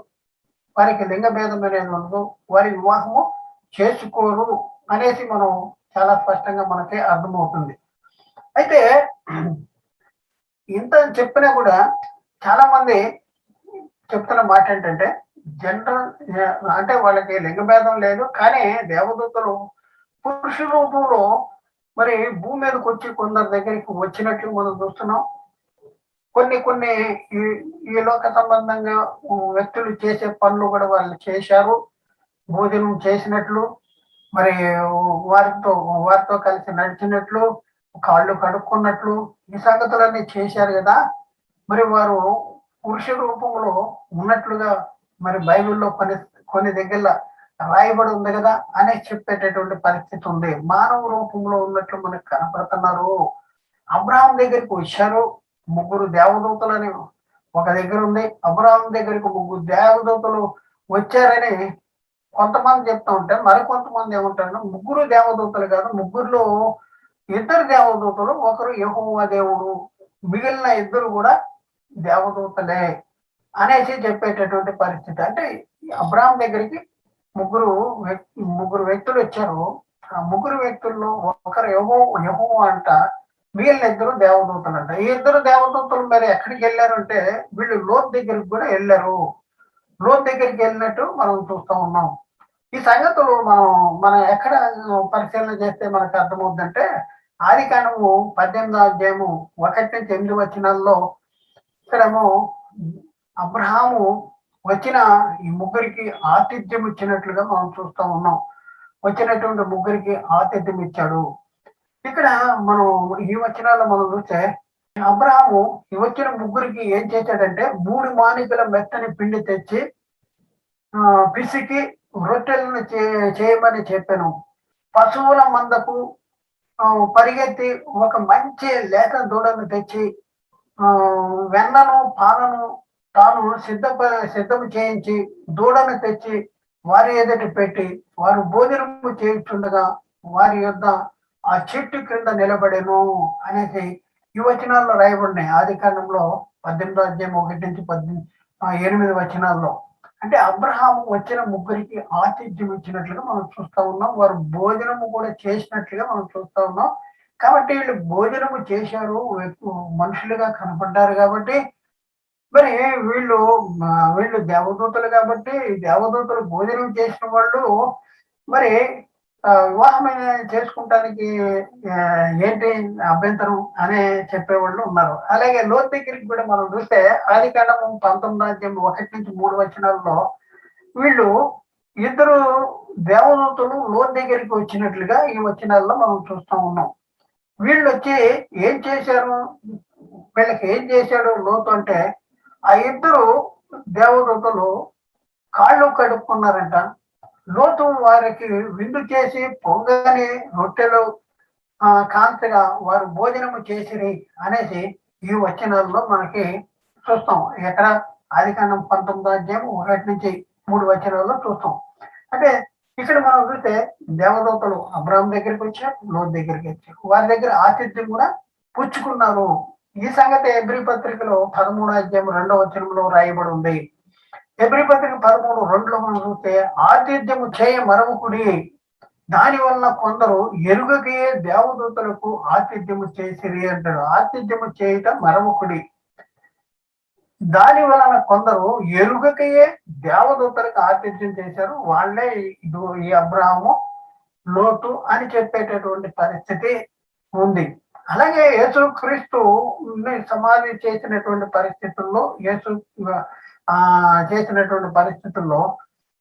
S1: వారికి లింగ భేదం అనేది ఉండదు, వారి వివాహము చేసుకోరు అనేసి మనం చాలా స్పష్టంగా మనకి అర్థమవుతుంది. అయితే ఇంత చెప్పినా కూడా చాలా మంది చెప్తున్న మాట ఏంటంటే, జెండర్ అంటే వాళ్ళకి లింగ భేదం లేదు, కానీ దేవదూతలు పురుష రూపంలో మరి భూమి మీదకి వచ్చి కొందరి దగ్గరికి వచ్చినట్లు మనం చూస్తున్నాం. కొన్ని ఈ లోక సంబంధంగా వ్యక్తులు చేసే పనులు కూడా వాళ్ళు చేశారు. భోజనం చేసినట్లు, మరి వారితో కలిసి నడిచినట్లు, కాళ్ళు కడుక్కున్నట్లు, ఈ సంగతులన్నీ చేశారు కదా. మరి వారు పురుష రూపంలో ఉన్నట్లుగా మరి బైబిల్లో కొన్ని దగ్గర రాయబడి ఉంది కదా అని చెప్పేటటువంటి పరిస్థితి ఉంది. మానవ రూపంలో ఉన్నట్లు మనకు కనపడుతున్నారు. అబ్రహాం దగ్గరికి వచ్చారు ముగ్గురు దేవదూతలని ఒక దగ్గర ఉంది. అబ్రహాం దగ్గరికి ముగ్గురు దేవదూతలు వచ్చారని కొంతమంది చెప్తా ఉంటే, మరికొంతమంది ఏమంటారు, ముగ్గురు దేవదూతలు కాదు, ముగ్గురులో ఇద్దరు దేవదూతలు, ఒకరు యెహోవా దేవుడు, మిగిలిన ఇద్దరు కూడా దేవదూతలే అనేసి చెప్పేటటువంటి పరిస్థితి. అంటే అబ్రహాం దగ్గరికి ముగ్గురు వ్యక్తులు వచ్చారు. ఆ ముగ్గురు వ్యక్తుల్లో ఒకరు యెహోవా అంట, మిగిలిన ఇద్దరు దేవదూతలు అంట. ఈ ఇద్దరు దేవదూతలు మరి ఎక్కడికి వెళ్ళారు అంటే, వీళ్ళు లోతు దగ్గరికి కూడా వెళ్ళారు. లోతు దగ్గరికి వెళ్ళినట్టు మనం చూస్తూ ఉన్నాం. ఈ సంగతులు మనం ఎక్కడ పరిశీలన చేస్తే మనకు అర్థమవుతుందంటే, ఆదికాండము 18వ అధ్యాయము 1-8 వచనాల్లో ఇక్కడేమో అబ్రహాము వచ్చిన ఈ ముగ్గురికి ఆతిథ్యం ఇచ్చినట్లుగా మనం చూస్తూ ఉన్నాం. వచ్చినటువంటి ముగ్గురికి ఆతిథ్యం ఇచ్చాడు. ఇక్కడ మనం ఈ వచనాల్లో మనం చూస్తే, అబ్రహాము ఈ వచ్చిన ముగ్గురికి ఏం చేశాడంటే 3 మానికల మెత్తని పిండి తెచ్చి పిసికి రొట్టెలను చేయమని చెప్పాను. పశువుల మందకు పరిగెత్తి ఒక మంచి లేత దూడను తెచ్చి వెన్నను పాలను తాను సిద్ధము చేయించి దూడను తెచ్చి వారి ఎదుట పెట్టి వారు భోజనము చేయించుండగా వారి యొద్ద ఆ చెట్టు క్రింద నిలబడేను అనేసి ఈ వచనాల్లో రాయబడినాయి. ఆదికాండంలో 18వ అధ్యాయం 1-8 వచనాల్లో. అంటే అబ్రహాము వచ్చిన ముగ్గురికి ఆతిథ్యం ఇచ్చినట్లుగా మనం చూస్తా ఉన్నాం. వారు భోజనము కూడా చేసినట్లుగా మనం చూస్తా ఉన్నాం. కాబట్టి వీళ్ళు భోజనము చేశారు, మనుషులుగా కనపడ్డారు. కాబట్టి మరి వీళ్ళు దేవదూతలు. కాబట్టి దేవదూతలు భోజనం చేసిన వాళ్ళు మరి వివాహం చేసుకుంటానికి ఏంటి అభ్యంతరం అనే చెప్పేవాళ్ళు ఉన్నారు. అలాగే లోతు దగ్గరికి కూడా మనం చూస్తే, ఆదికాండము 19వ అధ్యాయం 1-3 వచనాల్లో వీళ్ళు ఇద్దరు దేవదూతలు లోతు దగ్గరికి వచ్చినట్లుగా ఈ వచనాల్లో మనం చూస్తూ ఉన్నాం. వీళ్ళు వచ్చి ఏం చేశారు, వీళ్ళకి ఏం చేశాడు లోతు అంటే, ఆ ఇద్దరు దేవదూతలు కాళ్ళు కడుక్కున్నారంట. లోతు వారికి విందు చేసి పొంగని రొట్టెలు కాంతగా వారు భోజనము చేసిరి అనేసి ఈ వచనాల్లో మనకి చూస్తాం. ఎక్కడ ఆదికాండం 19వ అధ్యాయం 1-3 వచనాల్లో చూస్తాం. అంటే ఇక్కడ మనం చూస్తే దేవదూతలు అబ్రహాం దగ్గరికి వచ్చారు, లోతు దగ్గరికి వచ్చారు. వారి దగ్గర ఆతిథ్యం కూడా పుచ్చుకున్నారు. ఈ సంగతి హెబ్రీ పత్రికలో 13వ అధ్యాయం 2వ వచనంలో రాయబడి ఉంది. హెబ్రీ పత్రిక 13:2లో మనం చూస్తే ఆతిథ్యము చేయ మరవకుడి, దాని వలన కొందరు ఎరుగకే దేవదూతలకు ఆతిథ్యము చేసిరి అంటాడు. ఆతిథ్యము చేయటం మరవకుడి, దాని వలన కొందరు ఎరుగకయే దేవదూతలకు ఆతిథ్యం చేశారు. వాళ్ళే ఈ అబ్రాహము, లోతు అని చెప్పేటటువంటి పరిస్థితి ఉంది. అలాగే యేసు క్రీస్తు సమాధి చేసినటువంటి పరిస్థితుల్లో, యేసు చేసినటువంటి పరిస్థితుల్లో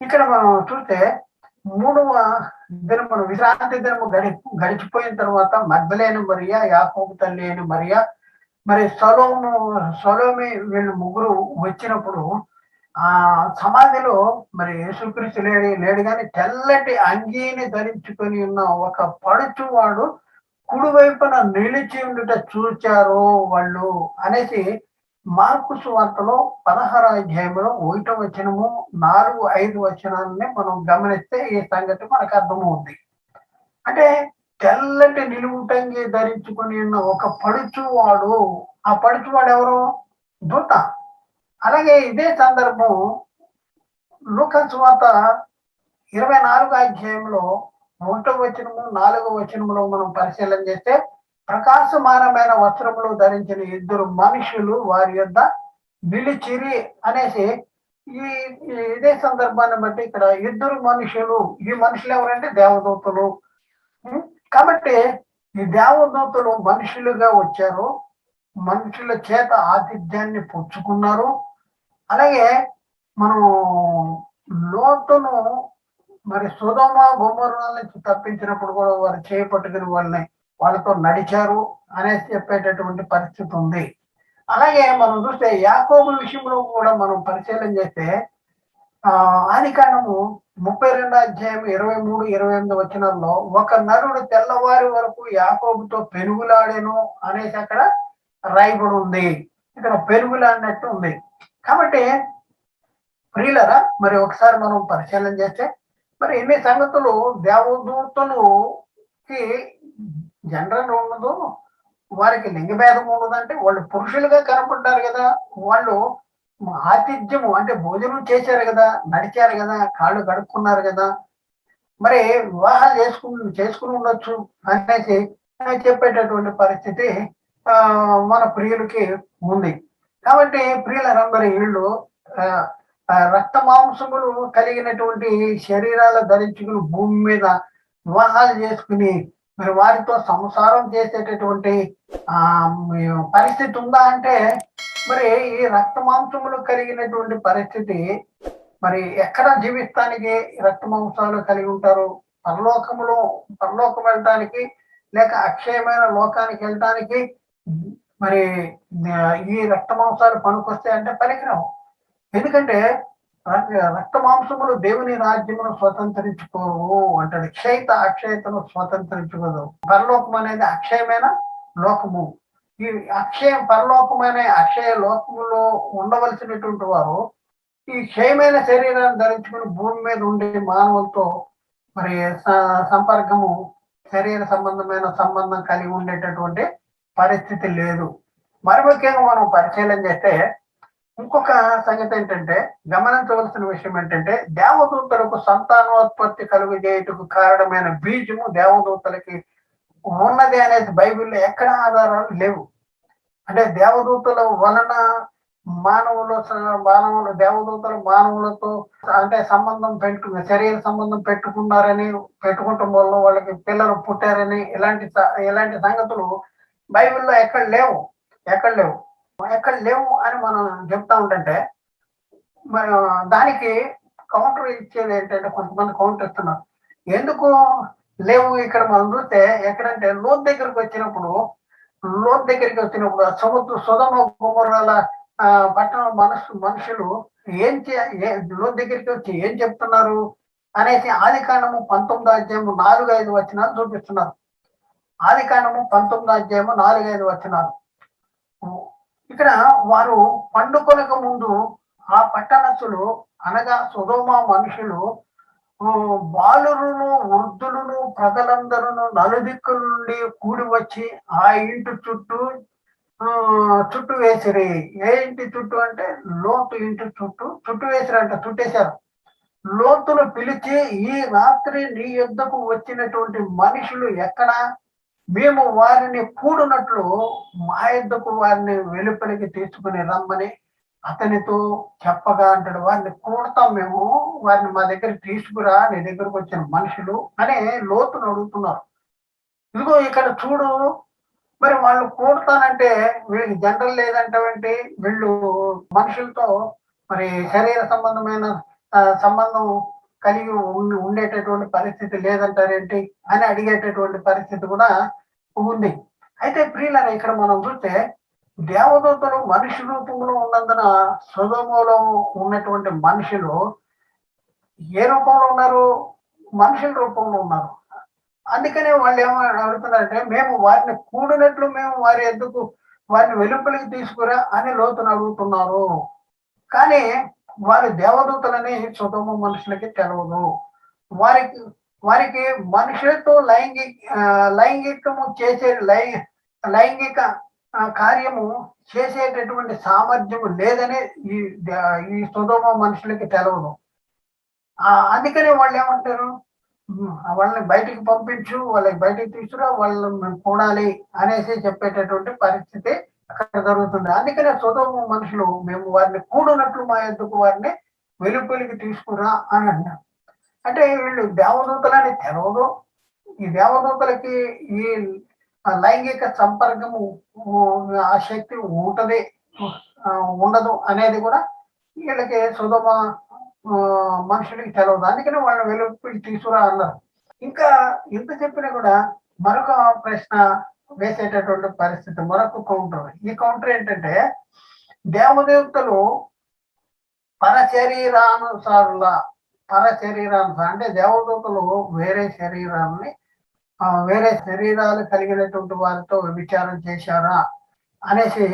S1: ఇక్కడ మనం చూస్తే 3వ దినమును, విశ్రాంతి దినము గడిచిపోయిన తర్వాత మగ్దలేని మరియా, యాకోబు తల్లి అయిన మరియా, మరి సొలోమి వీళ్ళు ముగ్గురు వచ్చినప్పుడు ఆ సమాధిలో మరి యేసుక్రీస్తు లేడు కానీ తెల్లటి అంగీని ధరించుకొని ఉన్న ఒక పడుచువాడు కుడివైపున నిలిచి ఉండుట చూచారు వాళ్ళు అనేసి మార్కు సువార్తలో 16వ అధ్యాయంలో 1వ వచనము 4, 5 వచనాలని మనం గమనిస్తే ఈ సంగతి మనకు అర్థమవుతుంది. అంటే తెల్లటి నిలువుటంగి ధరించుకొని ఉన్న ఒక పడుచువాడు, ఆ పడుచువాడు ఎవరు? దూత. అలాగే ఇదే సందర్భం లూకా సువార్త 24వ అధ్యాయంలో 1వ వచనము 4వ వచనములో మనం పరిశీలన చేస్తే ప్రకాశమానమైన వస్త్రములు ధరించిన 2 మనుషులు వారి యొద్ద నిలిచిరి అనేసి ఇదే సందర్భాన్ని బట్టి ఇక్కడ 2 మనుషులు, ఈ మనుషులు ఎవరంటే దేవదూతలు. కాబట్టి ఈ దేవదూతలు మనుషులుగా వచ్చారు, మనుషుల చేత ఆతిథ్యాన్ని పుచ్చుకున్నారు. అలాగే మనం లోతును మరి సొదొమ గొమొర్రా నుంచి తప్పించినప్పుడు కూడా వారు చేపట్టుకుని వాళ్ళతో నడిచారు అనేసి చెప్పేటటువంటి పరిస్థితి ఉంది. అలాగే మనం చూస్తే యాకోబు విషయంలో కూడా మనం పరిశీలన చేస్తే ఆదికాండము 32వ అధ్యాయం 23, 28 వచనాల్లో ఒక నరుడు తెల్లవారి వరకు యాకోబుతో పెనుగులాడెను అనేసి అక్కడ రాయబడి ఉంది. ఇక్కడ పెనుగులాడినట్టు ఉంది. కాబట్టి ప్రియులరా, మరి ఒకసారి మనం పరిశీలన చేస్తే మరి ఎన్ని సంగతులు దేవదూతలుకి జనరల్ ఉండదు, వారికి లింగభేదం ఉండదంటే వాళ్ళు పురుషులుగా కనపడ్డారు కదా, వాళ్ళు ఆతిథ్యము అంటే భోజనం చేశారు కదా, నడిచారు కదా, కాళ్ళు కడుక్కున్నారు కదా, మరి వివాహాలు చేసుకుని ఉండొచ్చు అనేసి చెప్పేటటువంటి పరిస్థితి మన ప్రియులకి ఉంది. కాబట్టి ప్రియులందరి వీళ్ళు రక్త మాంసములు కలిగినటువంటి శరీరాలు ధరించుకుని భూమి మీద వివాహాలు చేసుకుని మరి వారితో సంసారం చేసేటటువంటి పరిస్థితి ఉందా అంటే మరి ఈ రక్త మాంసములు కలిగినటువంటి పరిస్థితి మరి ఎక్కడ జీవిస్తానికి రక్త మాంసాలు కలిగి ఉంటారు? పరలోకం వెళ్ళటానికి లేక అక్షయమైన లోకానికి వెళ్ళటానికి మరి ఈ రక్త మాంసాలు పనికొస్తాయి అంటే పనికిరావు. ఎందుకంటే రక్త మాంసములు దేవుని రాజ్యమును స్వతంత్రించుకోవు అంటాడు. అక్షయతను స్వతంత్రించుకోదు. పరలోకం అనేది అక్షయమైన లోకము. ఈ పరలోకమైన అక్షయ లోకములో ఉండవలసినటువంటి వారు ఈ క్షయమైన శరీరాన్ని ధరించుకుని భూమి మీద ఉండే మానవులతో మరి సంపర్కము, శరీర సంబంధం కలిగి ఉండేటటువంటి పరిస్థితి లేదు. మరి ముఖ్యంగా మనం పరిశీలన చేస్తే ఇంకొక సంగతి ఏంటంటే, గమనించవలసిన విషయం ఏంటంటే, దేవదూతలకు సంతానోత్పత్తి కలుగజేయుటకు కారణమైన బీజము దేవదూతలకి ఉన్నది అనేది బైబిల్లో ఎక్కడ ఆధారాలు లేవు. అంటే దేవదూతల వలన దేవదూతలు మానవులతో అంటే శరీర సంబంధం పెట్టుకుంటాం వల్ల వాళ్ళకి పిల్లలు పుట్టారని ఇలాంటి సంగతులు బైబిల్లో ఎక్కడ లేవు అని మనం చెప్తా ఉంటే మరి దానికి కౌంటర్ ఇచ్చేది ఏంటంటే కొంతమంది కౌంటర్ ఇస్తున్నారు. ఎందుకు లేవు ఇక్కడ మనం చూస్తే ఎక్కడంటే లోతు దగ్గరికి వచ్చినప్పుడు సొదొమ గొమొర్రాల పట్టణ మనుషులు లోతు దగ్గరికి వచ్చి ఏం చెప్తున్నారు అనేసి ఆదికాండము 19వ అధ్యాయము 4, 5 వచనాలు చూపిస్తున్నారు. ఆదికాండము 19వ అధ్యాయము 4, 5 వచనాలు. ఇక్కడ వారు పండుకొనక ముందు ఆ పట్టణస్థులు అనగా సొదొమ మనుషులు బాలురును వృద్ధులను ప్రజలందరూ నలుదిక్కుల నుండి కూడి వచ్చి ఆ ఇంటి చుట్టూ చుట్టూ వేసిరి. ఏ ఇంటి చుట్టూ అంటే లోతు ఇంటి చుట్టూ చుట్టూ వేసిరి అంట, చుట్టేశారు. లోతును పిలిచి, ఈ రాత్రి నీ యొద్దకు వచ్చినటువంటి మనుషులు ఎక్కడ? మేము వారిని కూడునట్లు మా యొద్దకు వారిని వెలుపలికి తీసుకుని రమ్మని అతనితో చెప్పగా అంటాడు, వారిని కూడతాం మేము, వారిని మా దగ్గర తీసుకురా, నీ దగ్గరకు వచ్చిన మనుషులు అని లోతును అడుగుతున్నారు. ఇదిగో ఇక్కడ చూడు, మరి వాళ్ళు కూడతానంటే వీళ్ళకి జనరల్ లేదంటావేంటి? వీళ్ళు మనుషులతో మరి శరీర సంబంధమైన సంబంధం కలిగి ఉండేటటువంటి పరిస్థితి లేదంటారేంటి అని అడిగేటటువంటి పరిస్థితి కూడా ఉంది. అయితే ప్రియులారా, ఇక్కడ మనం చూస్తే దేవదూతలు మనిషి రూపంలో ఉన్నందున సొదొమలో ఉన్నటువంటి మనుషులు ఏ రూపంలో ఉన్నారు? మనుషుల రూపంలో ఉన్నారు. అందుకనే వాళ్ళు అడుగుతున్నారంటే, మేము వారిని కూడినట్లు మేము వారి ఎందుకు వారిని వెలుపలికి తీసుకురా అని లోతును అడుగుతున్నారు. కానీ వారి దేవదూతలని సొదొమ మనుషులకి తెలవదు. వారికి వారికి మనుషులతో లైంగికము చేసే లైంగిక కార్యము చేసేటటువంటి సామర్థ్యము లేదని ఈ సొదొమ మనుషులకి తెలవదు. అందుకనే వాళ్ళు ఏమంటారు, వాళ్ళని బయటికి పంపించు, వాళ్ళకి బయటికి తీసుకురా, వాళ్ళని మేము చూడాలి అనేసి చెప్పేటటువంటి పరిస్థితి అక్కడ జరుగుతుంది. అందుకనే సొదొమ మనుషులు మేము వారిని కూడినట్లు మా యొద్దకు వారిని వెలుపలికి తీసుకురా అని అన్నారు. అంటే వీళ్ళు దేవదూతలని తెలవదు. ఈ దేవదూతలకి ఈ లైంగిక సంపర్కము ఆ శక్తి ఉంటది ఉండదు అనేది కూడా వీళ్ళకి సొదొమ మనుషులకి తెలవదు. అందుకని వాళ్ళని వెలుపలికి తీసుకురా అన్నారు. ఇంకా ఇంత చెప్పినా కూడా మరొక ప్రశ్న వేసేటటువంటి పరిస్థితి, మరొక కౌంటర్. ఈ కౌంటర్ ఏంటంటే, దేవదేవతలు పరశరీరానుసారుల అంటే దేవదూతలు వేరే శరీరాలని వేరే శరీరాలు కలిగినటువంటి వారితో విచారం చేశారా అనేసి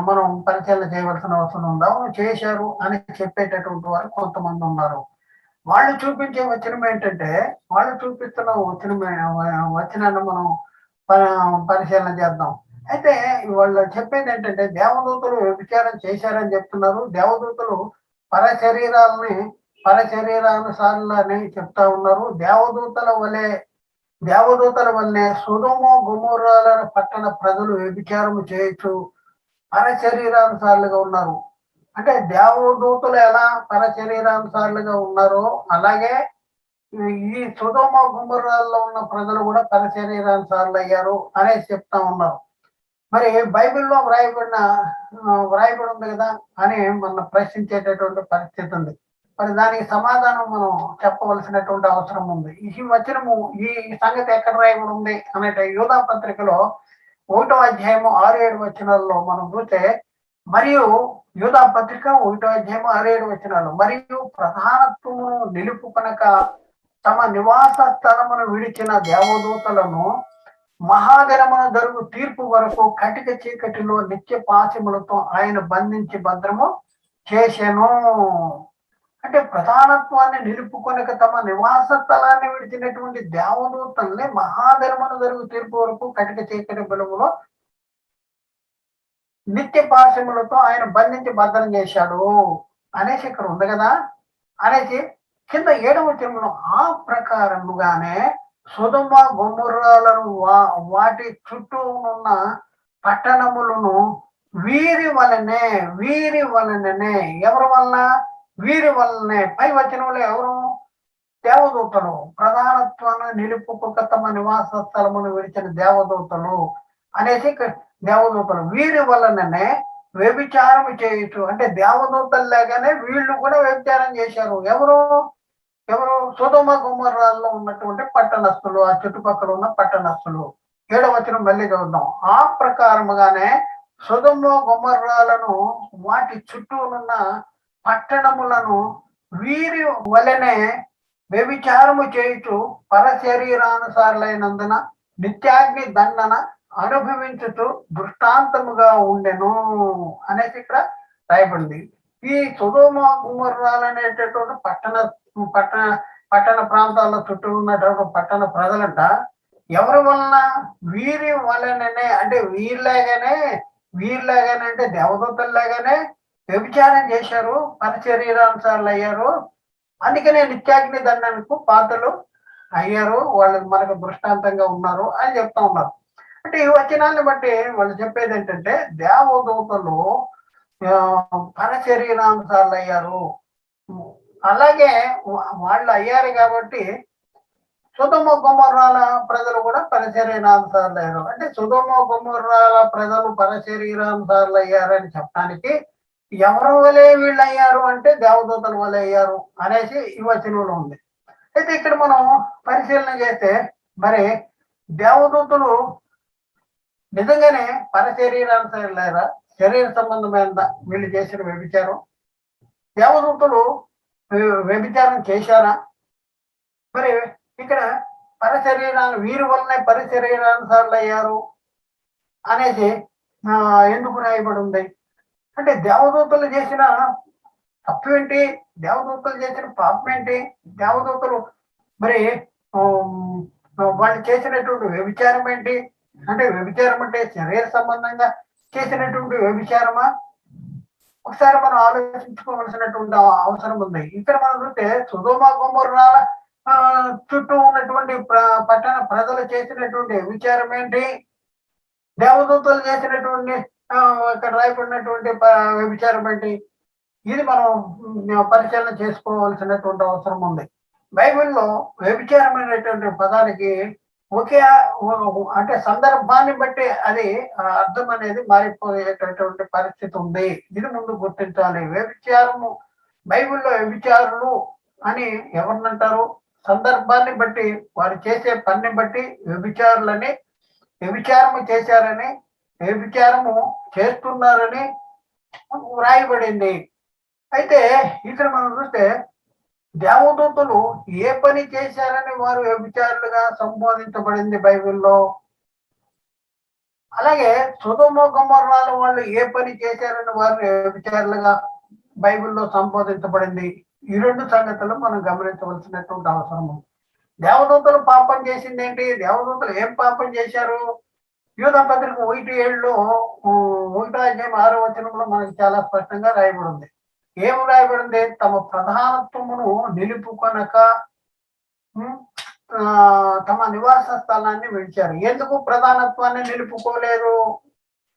S1: మనం పరిశీలన చేయవలసిన అవసరం ఉందా? చేశారు అని చెప్పేటటువంటి వారు కొంతమంది ఉన్నారు. వాళ్ళు చూపించే వచనం ఏంటంటే, వాళ్ళు చూపిస్తున్న వచనాన్ని మనం పరిశీలన చేద్దాం. అయితే వాళ్ళు చెప్పేది ఏంటంటే, దేవదూతలు విచారం చేశారని చెప్తున్నారు. దేవదూతలు పరశరీరానుసారులని చెప్తా ఉన్నారు. దేవదూతల వల్లే సొదొమ గొమొర్రాల పట్టణ ప్రజలు వ్యభిచారము చేయొచ్చు పరశరీరానుసారులుగా ఉన్నారు. అంటే దేవదూతలు ఎలా పరశరీరానుసారులుగా ఉన్నారో అలాగే ఈ సొదొమ గొమొర్రాల్లో ఉన్న ప్రజలు కూడా పరశరీరానుసారులు అయ్యారు అనేసి చెప్తా ఉన్నారు. మరి బైబిల్లో వ్రాయబడి ఉంది కదా అని మన ప్రశ్నించేటటువంటి పరిస్థితి ఉంది. మరి దానికి సమాధానం మనం చెప్పవలసినటువంటి అవసరం ఉంది. ఈ వచనము ఈ సంగతి ఎక్కడ రాయబడి ఉంది అనే యూదా పత్రికలో 1వ అధ్యాయము 6-7 వచనాల్లో మనం చూస్తే, మరియు యూదా పత్రిక 1వ అధ్యాయము 6-7 వచనాలు, మరియు ప్రధానత్వమును నిలుపుకొనక తమ నివాస స్థలమును విడిచిన దేవదూతలను మహాదినమున జరుగు తీర్పు వరకు కటిక చీకటిలో నిత్య పాశములతో ఆయన బంధించి భద్రము చేసెను. అంటే ప్రధానత్వాన్ని నిలుపుకొనక తమ నివాస స్థలాన్ని విడిచినటువంటి దేవదూతల్ని మహాదినమున జరుగు తీర్పు వరకు కటిక చీకటి బెలుగులో నిత్య పాశములతో ఆయన బంధించి భద్రం చేశాడు అనేసి ఇక్కడ ఉంది కదా. అనేసి కింద 7వ వచనంలో ఆ ప్రకారముగానే సొదొమ గొమొర్రాలను వాటి చుట్టూ ఉన్న పట్టణములను వీరి వలనే ఎవరి వలన? వీరి వలనే. పై వచనంలో ఎవరు? దేవదూతలు. ప్రధానత్వాన్ని నిలుపుకొక తమ నివాస స్థలమును విడిచిన దేవదూతలు అనేసి దేవదూతలు వీరి వలననే వ్యభిచారం చేయొచ్చు. అంటే దేవదూతలు లాగానే వీళ్ళు కూడా వ్యభిచారం చేశారు. ఎవరు సొదొమ గొమొర్రాల్లో ఉన్నటువంటి పట్టణస్థులు, ఆ చుట్టుపక్కల ఉన్న పట్టణస్థులు. 7వ వచనం మళ్ళీ చూద్దాం. ఆ ప్రకారముగానే సొదొమ గొమొర్రాలను వాటి చుట్టూ ఉన్న పట్టణములను వీరి వలనే వ్యభిచారము చేయుచు పరశరీరానుసారులైనందున నిత్యాగ్ని దండన అనుభవించుతూ దృష్టాంతముగా ఉండెను అనేసి ఇక్కడ రాయబడింది. ఈ సొదొమ గొమొర్రాలు అనేటటువంటి పట్టణ ప్రాంతాల్లో చుట్టూ ఉన్నటువంటి పట్టణ ప్రజలంట ఎవరి వలన? వీరి వలననే, అంటే వీరిలాగానే అంటే దేవదూతల్లాగానే వ్యభిచారం చేశారు, పరశరీరానుసారులు అయ్యారు. అందుకనే నిత్యాగ్ని దండనకు పాత్రలు అయ్యారు. వాళ్ళు మనకు దృష్టాంతంగా ఉన్నారు అని చెప్తా ఉన్నారు. అంటే ఈ వచనాన్ని బట్టి వాళ్ళు చెప్పేది ఏంటంటే దేవదూతలు పరశరీరానుసారులు అయ్యారు. అలాగే వాళ్ళు అయ్యారు కాబట్టి సొదొమ గొమొర్రాల ప్రజలు కూడా పరశరీరానుసారులు అయ్యారు. అంటే సొదొమ గొమొర్రాల ప్రజలు పరశరీరానుసారులు అయ్యారని చెప్పడానికి ఎవరి వలె వీళ్ళు అయ్యారు అంటే దేవదూతల వలె అయ్యారు అనేసి ఈ వచనంలో ఉంది. అయితే ఇక్కడ మనం పరిశీలన చేస్తే మరి దేవదూతలు నిజంగానే పరశరీరానుసారులు అయ్యారా? శరీర సంబంధమైన వీళ్ళు చేసిన వ్యభిచారం? దేవదూతలు వ్యభిచారం చేశారా? మరి ఇక్కడ వీరి వల్లనే పరశరీరానుసారులు అయ్యారు అనేసి ఎందుకు రాయబడి ఉంది? అంటే దేవదూతలు చేసిన తప్పు ఏంటి? దేవదూతలు చేసిన పాపం ఏంటి? దేవదూతలు మరి వాళ్ళు చేసినటువంటి వ్యభిచారం ఏంటి? అంటే వ్యభిచారం అంటే శరీర సంబంధంగా చేసినటువంటి వ్యభిచారమా? ఒకసారి మనం ఆలోచించుకోవాల్సినటువంటి అవసరం ఉంది. ఇక్కడ మనం చూస్తే సొదొమ గొమొర్రాల చుట్టూ ఉన్నటువంటి పట్టణ ప్రజలు చేసినటువంటి విచారం ఏంటి? దేవదూతలు చేసినటువంటి ఇక్కడ రాయబడినటువంటి విచారం ఏంటి? ఇది మనం పరిశీలన చేసుకోవాల్సినటువంటి అవసరం ఉంది. బైబిల్లో వ్యభిచారం అనేటువంటి పదానికి ఒకే అంటే సందర్భాన్ని బట్టి అది అర్థం అనేది మారిపోయేటటువంటి పరిస్థితి ఉంది. ఇది ముందు గుర్తించాలి. వ్యభిచారము బైబిల్లో వ్యభిచారులు అని ఎవరినంటారు? సందర్భాన్ని బట్టి, వారు చేసే పనిని బట్టి వ్యభిచారులని, వ్యభిచారము చేశారని, వ్యభిచారము చేస్తున్నారని వ్రాయబడింది. అయితే ఇక్కడ మనం చూస్తే దేవదూతలు ఏ పని చేశారని వారు వ్యభిచారులుగా సంబోధించబడింది బైబిల్లో. అలాగే సొదొమ గొమొర్రాల వాళ్ళు ఏ పని చేశారని వారు వ్యభిచారులుగా బైబిల్లో సంబోధించబడింది. ఈ రెండు సంగతులు మనం గమనించవలసినటువంటి అవసరం ఉంది. దేవదూతలు పాపం చేసింది ఏంటి? దేవదూతలు ఏం పాపం చేశారు? యూదా పత్రిక 1:7 1వ అధ్యాయం 6వ వచనంలో మనకి చాలా స్పష్టంగా రాయబడి ఉంది. ఏం రాయబడింది? తమ ప్రధానత్వమును నిలుపుకొనక తమ నివాస స్థలాన్ని విడిచారు. ఎందుకు ప్రధానత్వాన్ని నిలుపుకోలేరు?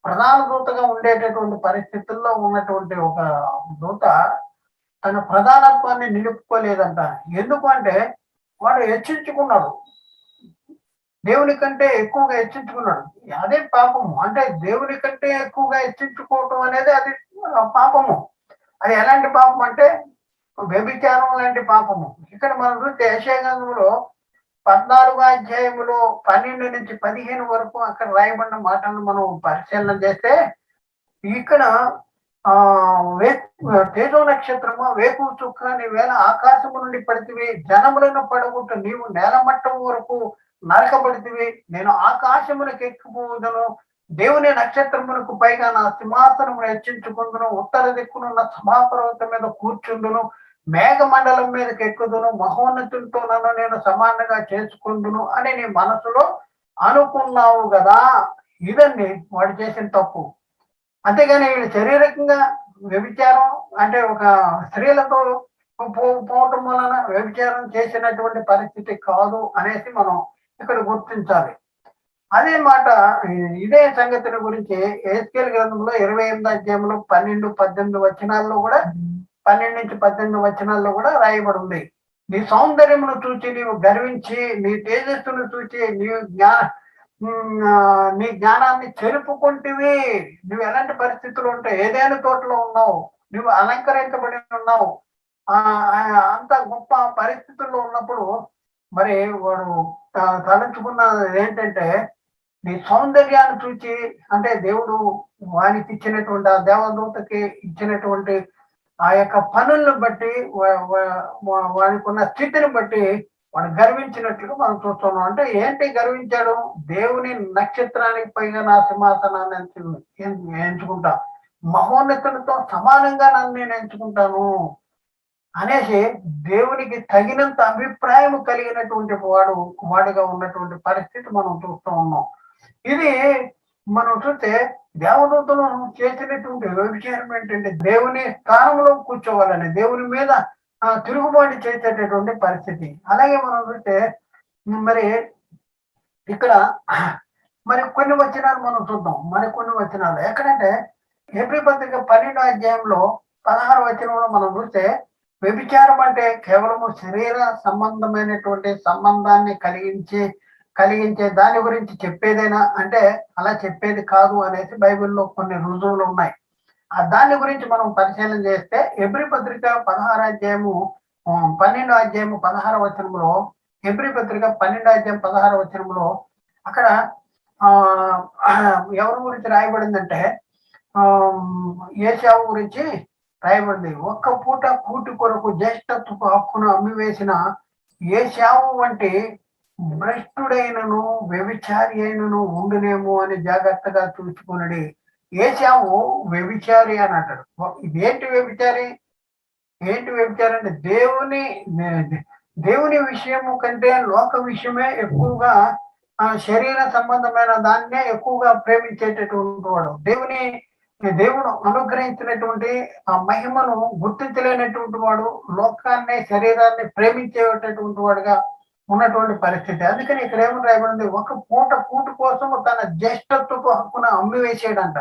S1: ప్రధాన దూతగా ఉండేటటువంటి పరిస్థితుల్లో ఉన్నటువంటి ఒక దూత తన ప్రధానత్వాన్ని నిలుపుకోలేదంట. ఎందుకు అంటే వాడు హెచ్చించుకున్నాడు, దేవుని కంటే ఎక్కువగా హెచ్చించుకున్నాడు. అదే పాపము. అంటే దేవుని కంటే ఎక్కువగా హెచ్చించుకోవటం అనేది అది పాపము. అది ఎలాంటి పాపం అంటే వ్యభిచారం లాంటి పాపము. ఇక్కడ మనం చూస్తే యెషయా గ్రంథంలో 14వ అధ్యాయములో 12 నుంచి 15 వరకు అక్కడ రాయబడిన మాటలను మనం పరిశీలన చేస్తే ఇక్కడ తేజో నక్షత్రము వేకువ చుక్క నీవేళ ఆకాశము నుండి పడితివి, జనములను పడగొట్టు నీవు నేలమట్టం వరకు నరకబడితివి, నేను ఆకాశములకు ఎక్కిపోదును, దేవుని నక్షత్రమునకు పైగా నా సింహాసనమును హెచ్చించుకుందును, ఉత్తర దిక్కునున్న సభాపర్వతం మీద కూర్చుందును, మేఘ మండలం మీదకి ఎక్కుదును, మహోన్నతులతో నన్ను నేను సమానంగా చేసుకుందును అని నీ మనసులో అనుకున్నావు కదా. ఇదండి వాడు చేసిన తప్పు. అంతేగాని వీళ్ళు శారీరకంగా వ్యభిచారం అంటే ఒక స్త్రీలతో పోవటం వలన వ్యభిచారం చేసినటువంటి పరిస్థితి కాదు అనేసి మనం ఇక్కడ గుర్తించాలి. అదే మాట ఇదే సంగతిని గురించి ఎహెజ్కేలు గ్రంథంలో 28వ అధ్యాయంలో 12-18 వచనాల్లో కూడా 12 నుంచి 18 వచనాల్లో కూడా రాయబడి ఉంది. నీ సౌందర్యమును చూచి నీవు గర్వించి, నీ తేజస్సును చూచి నీ జ్ఞానాన్ని చెరుపుకుంటివి. నువ్వు ఎలాంటి పరిస్థితులు ఉంటావు? ఏదైనా తోటలో ఉన్నావు, నువ్వు అలంకరించబడి ఉన్నావు. అంత గొప్ప పరిస్థితుల్లో ఉన్నప్పుడు మరి వాడు తలంచుకున్నది ఏంటంటే నీ సౌందర్యాన్ని చూచి, అంటే దేవుడు వానికి ఇచ్చినటువంటి ఆ దేవదూతకి ఇచ్చినటువంటి ఆ యొక్క పనులను బట్టి వానికి ఉన్న స్థితిని బట్టి వాడు గర్వించినట్లుగా మనం చూస్తున్నాం. అంటే ఏంటి గర్వించాడు? దేవుని నక్షత్రానికి పైగా నా సింహాసనాన్ని ఎంచుకుంటా, మహోన్నతులతో సమానంగా నన్ను నేను ఎంచుకుంటాను అనేసి దేవునికి తగినంత అభిప్రాయం కలిగినటువంటి వాడుగా ఉన్నటువంటి పరిస్థితి మనం చూస్తూ ఉన్నాం. ఇది మనం చూస్తే దేవదూతలు చేసినటువంటి వ్యభిచారం ఏంటంటే దేవుని స్థానంలో కూర్చోవాలని, దేవుని మీద తిరుగుబాటు చేసేటటువంటి పరిస్థితి. అలాగే మనం చూస్తే మరి ఇక్కడ మరి కొన్ని వచనాలు మనం చూద్దాం. మరి కొన్ని వచనాలు ఎక్కడంటే హెబ్రీ పత్రిక 12వ అధ్యాయంలో 16వ వచనంలో మనం చూస్తే వ్యభిచారం అంటే కేవలము శరీర సంబంధమైనటువంటి సంబంధాన్ని కలిగించే దాని గురించి చెప్పేదేనా అంటే అలా చెప్పేది కాదు అనేసి బైబిల్లో కొన్ని రుజువులు ఉన్నాయి. దాని గురించి మనం పరిశీలన చేస్తే హెబ్రీ పత్రిక 16వ అధ్యాయము 12వ అధ్యాయము 16వ వచనంలో, హెబ్రీ పత్రిక 12వ అధ్యాయం 16వ వచనంలో అక్కడ ఎవరి గురించి రాయబడిందంటే ఏశావు గురించి రాయబడింది. ఒక్క పూట కూటి కొరకు జ్యేష్ఠత్వపు హక్కును అమ్మివేసిన ఏశావు వంటి భ్రష్టుడైనను వ్యభిచారి అయినను ఉండునేమో అని జాగ్రత్తగా చూసుకునడి. ఏశావు వ్యభిచారి అని అంటాడు. ఇదేంటి వ్యభిచారి? ఏంటి వ్యభిచారి అంటే దేవుని విషయము కంటే లోక విషయమే ఎక్కువగా, శరీర సంబంధమైన దాన్నే ఎక్కువగా ప్రేమించేటటువంటి వాడు. దేవుడు అనుగ్రహించినటువంటి ఆ మహిమను గుర్తించలేనటువంటి వాడు, లోకాన్ని శరీరాన్ని ప్రేమించేటటువంటి వాడుగా ఉన్నటువంటి పరిస్థితి. అందుకని ఇక్కడ ఏమని రాయబడింది, ఒక పూట కూటు కోసం తన జ్యేష్ఠత్వపు హక్కును అమ్మివేసాడంట.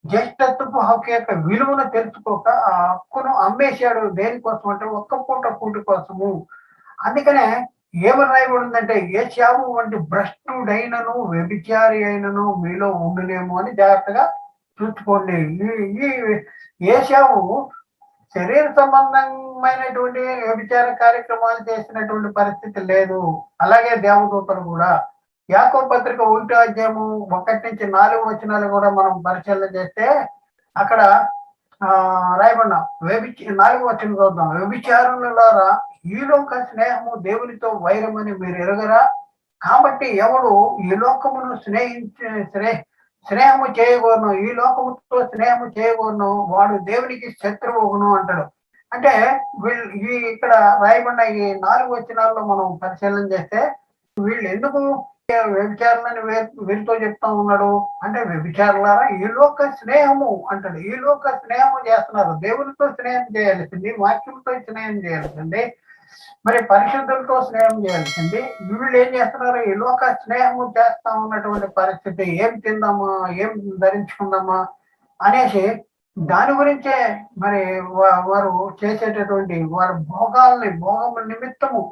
S1: జ్యేష్ఠత్వపు హక్కు యొక్క విలువను తెలుసుకోక ఆ హక్కును అమ్మేశాడు. దేనికోసం అంటే ఒక్క పూట కూటు కోసము. అందుకనే ఏమని రాయబడిందంటే ఏశావు వంటి భ్రష్టుడైనను వ్యభిచారి అయినను మీలో ఉండునేమో అని జాగ్రత్తగా చూసుకోండి. ఈ ఏశావు శరీర సంబంధమైనటువంటి వ్యభిచార కార్యక్రమాలు చేసినటువంటి పరిస్థితి లేదు. అలాగే దేవదూతలు కూడా యాకోబు పత్రిక 1వ అధ్యాయము 1 నుంచి 4 వచనాలు కూడా మనం పరిశీలన చేస్తే అక్కడ రాయబడిన 4వ వచనం చూద్దాం. వ్యభిచారులారా, ఈలోక స్నేహము దేవునితో వైరమని మీరు ఎరుగరా? కాబట్టి ఎవడు ఈ లోకమును స్నేహము చేయగోరును, ఈ లోకముతో స్నేహము చేయగోరును వాడు దేవునికి శత్రువును అంటాడు. అంటే ఇక్కడ రాయబడిన ఈ 4 వచనాల్లో మనం పరిశీలన చేస్తే వీళ్ళు ఎందుకు వ్యభిచారులని వీరితో చెప్తా ఉన్నాడు అంటే, వ్యభిచారులారా ఈ లోక స్నేహము అంటాడు. ఈ లోక స్నేహము చేస్తున్నారు. దేవునితో స్నేహం చేయాల్సింది, వాక్యంతో స్నేహం చేయాల్సింది, మరి పరిశుద్ధులతో స్నేహం చేయాల్సింది. వీళ్ళు ఏం చేస్తున్నారు? ఈ లోక స్నేహము చేస్తా ఉన్నటువంటి పరిస్థితి. ఏం తిందామా, ఏం ధరించుకుందామా అనేసి దాని గురించే మరి వారు చేసేటటువంటి వారి భోగం నిమిత్తము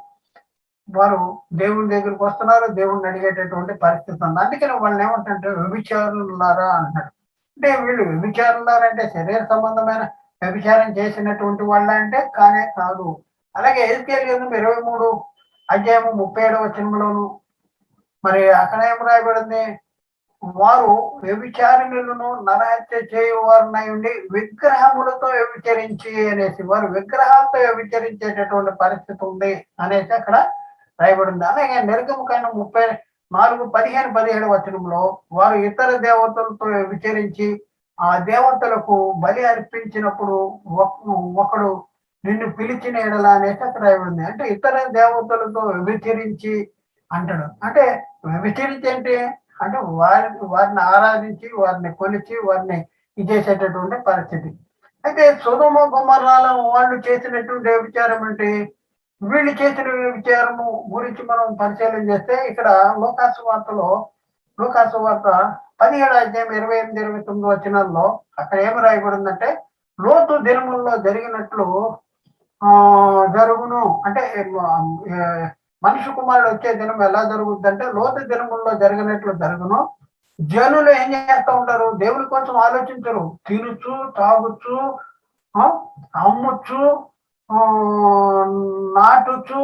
S1: వారు దేవుని దగ్గరికి వస్తున్నారు, దేవుణ్ణి అడిగేటటువంటి పరిస్థితి ఉంది. అందుకని వాళ్ళని ఏమంటే వ్యభిచారులారా అంటాడు. అంటే వీళ్ళు వ్యభిచారులారా అంటే శరీర సంబంధమైన వ్యభిచారం చేసినటువంటి వాళ్ళ అంటే కానే కాదు. అలాగే ఎజ్కేలు గ్రంథం 23 అధ్యాయము 37వ వచనంలోను మరి అక్కడ ఏం రాయబడింది, వారు వ్యభిచారిణులను నరహత్య చేయువారునై ఉండి విగ్రహములతో వ్యభిచరించి అనేసి, వారు విగ్రహాలతో వ్యభిచరించేటటువంటి పరిస్థితి ఉంది అనేసి అక్కడ రాయబడింది. అలాగే నిర్గమకాండం 34:15-17 వచనంలో వారు ఇతర దేవతలతో వ్యభిచరించి ఆ దేవతలకు బలి అర్పించినప్పుడు ఒకడు నిన్ను పిలిచిన ఎడల అనేసి అక్కడ రాయబడింది. అంటే ఇతర దేవతలతో వ్యభిచరించి అంటాడు. అంటే వ్యభిచరించి అంటే వారిని ఆరాధించి, వారిని కొలిచి, వారిని ఇచ్చేసేటటువంటి పరిస్థితి. అయితే సొదొమ గొమొర్రాల వాళ్ళు చేసినటువంటి వ్యభిచారం అంటే, వీళ్ళు చేసిన వ్యభిచారము గురించి మనం పరిశీలన చేస్తే ఇక్కడ లూకాసు వార్త 17వ అధ్యాయం 28-29 వచనాల్లో అక్కడ ఏమి రాయబడిందంటే, లోతు దినముల్లో జరిగినట్లు జరుగును. అంటే మనిషి కుమారుడు వచ్చే దినం ఎలా జరుగుద్దంటే లోతు దినముల్లో జరిగినట్లు జరుగును. జనులు ఏం చేస్తూ ఉంటారు? దేవుని కోసం ఆలోచించరు. తినుచు, తాగుచు, అమ్ముచు, నాటుచు,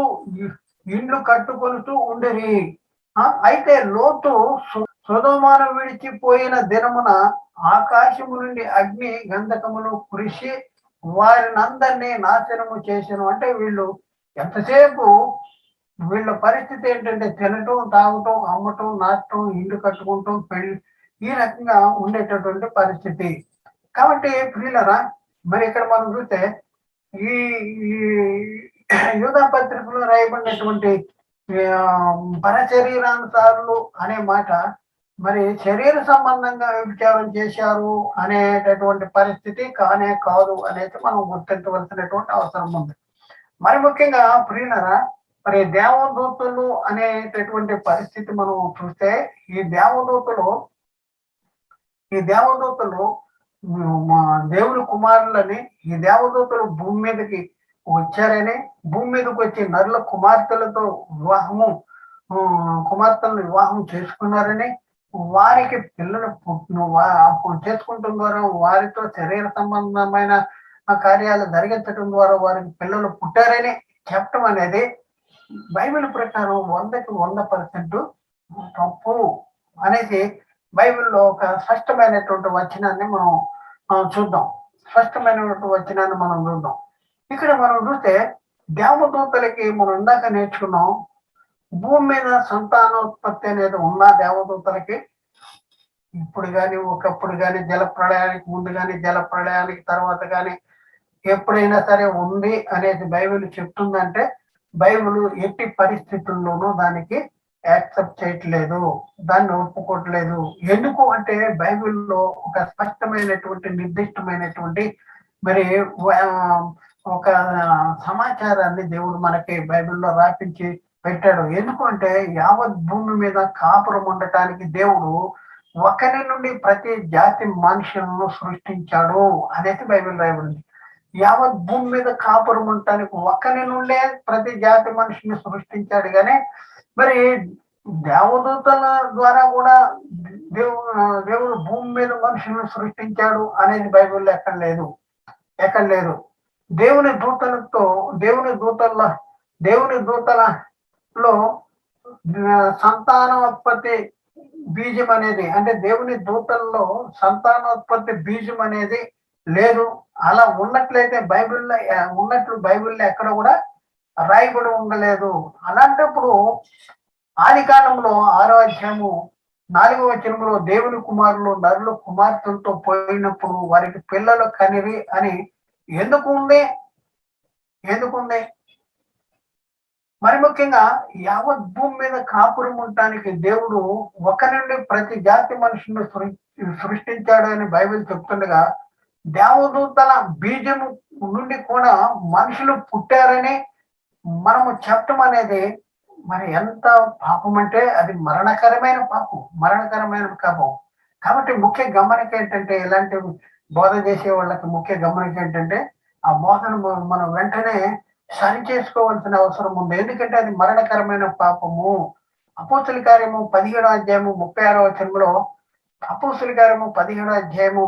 S1: ఇండ్లు కట్టుకొనుచు ఉండేది. అయితే లోతు సొదొమను విడిచిపోయిన దినమున ఆకాశము నుండి అగ్ని గంధకములు కురిసి వారినందరినీ నాశనము చేసెను. అంటే వీళ్ళు ఎంతసేపు వీళ్ళ పరిస్థితి ఏంటంటే తినటం, తాగటం, అమ్మటం, నాటడం, ఇల్లు కట్టుకుంటాం, పెళ్లి, ఈ రకంగా ఉండేటటువంటి పరిస్థితి. కాబట్టి ప్రియులరా, మరి ఇక్కడ మనం చూస్తే ఈ ఈ యూదా పత్రికలో రాయబడినటువంటి పరశరీరానుసారులు అనే మాట మరి శరీర సంబంధంగా వ్యభిచారం చేశారు అనేటటువంటి పరిస్థితి కానే కాదు అనేది మనం గుర్తించవలసినటువంటి అవసరం ఉంది. మరి ముఖ్యంగా ప్రియులరా, మరి దేవదూతలు అనేటటువంటి పరిస్థితి మనం చూస్తే ఈ దేవదూతలు ఈ దేవదూతలు మా దేవుని కుమారులని, ఈ దేవదూతలు భూమి మీదకి వచ్చారని, భూమి మీదకి వచ్చి నరుల కుమార్తెలతో కుమార్తెలను వివాహం చేసుకున్నారని, వారికి పిల్లలు చేసుకుంటం ద్వారా వారితో శరీర సంబంధమైన కార్యాలు జరిగించడం ద్వారా వారికి పిల్లలు పుట్టారని చెప్పడం అనేది బైబిల్ ప్రకారం 100% తప్పు అనేది బైబిల్లో ఒక స్పష్టమైనటువంటి వచనాన్ని మనం చూద్దాం. స్పష్టమైనటువంటి వచనాన్ని మనం చూద్దాం. ఇక్కడ మనం చూస్తే దేవదూతలకి మనం ఇందాక నేర్చుకున్నాం, భూమి మీద సంతానోత్పత్తి అనేది ఉన్న దేవదూతలకి ఇప్పుడు కానీ, ఒకప్పుడు కానీ, జల ప్రళయానికి ముందు కానీ, జల ప్రళయానికి తర్వాత కానీ ఎప్పుడైనా సరే ఉంది అనేది బైబిల్ చెప్తుందంటే బైబిల్ ఎట్టి పరిస్థితుల్లోనూ దానికి యాక్సెప్ట్ చేయట్లేదు, దాన్ని ఒప్పుకోవట్లేదు. ఎందుకు అంటే బైబిల్లో ఒక స్పష్టమైనటువంటి నిర్దిష్టమైనటువంటి మరి ఒక సమాచారాన్ని దేవుడు మనకి బైబిల్లో రాపించి పెట్టాడు. ఎందుకు అంటే యావత్ భూమి మీద కాపురం ఉండటానికి దేవుడు ఒకరి నుండి ప్రతి జాతి మనుషులను సృష్టించాడు అనేది బైబిల్ రాయబడింది. యావత్ భూమి మీద కాపురం ఉండటానికి ఒకరి నుండే ప్రతి జాతి మనిషిని సృష్టించాడు. కానీ మరి దేవదూతల ద్వారా కూడా దేవుడు భూమి మీద మనుషులను సృష్టించాడు అనేది బైబిల్లో ఎక్కడ లేదు. దేవుని దూతలలో సంతానోత్పత్తి బీజం అనేది, అంటే దేవుని దూతల్లో సంతానోత్పత్తి బీజం అనేది లేదు. అలా ఉన్నట్లయితే బైబిల్లో ఎక్కడ కూడా రాయబడి ఉండలేదు. అలాంటప్పుడు ఆది కాండంలో 6వ అధ్యాయము 4వ వచనంలో దేవుని కుమారులు నరులు కుమార్తెలతో పోయినప్పుడు వారికి పిల్లలు కనిరి అని ఎందుకు ఉంది? మరి ముఖ్యంగా యావత్ భూమి మీద కాపురం ఉండటానికి దేవుడు ఒక నుండి ప్రతి జాతి మనుషులను సృష్టించాడు అని బైబిల్ చెప్తుండగా, దేవదూతల బీజము నుండి కూడా మనుషులు పుట్టారని మనము చెప్పటం అనేది మరి ఎంత పాపం అంటే అది మరణకరమైన పాపం. కాబట్టి ముఖ్య గమనిక ఏంటంటే, ఇలాంటి బోధ చేసే వాళ్ళకి ముఖ్య గమనిక ఏంటంటే ఆ బోధను మనం వెంటనే సరి చేసుకోవాల్సిన అవసరం ఉంది. ఎందుకంటే అది మరణకరమైన పాపము. అపోస్తుల కార్యము 17వ అధ్యాయము 36వ వచనంలో, అపోస్తుల కార్యము 17వ అధ్యాయము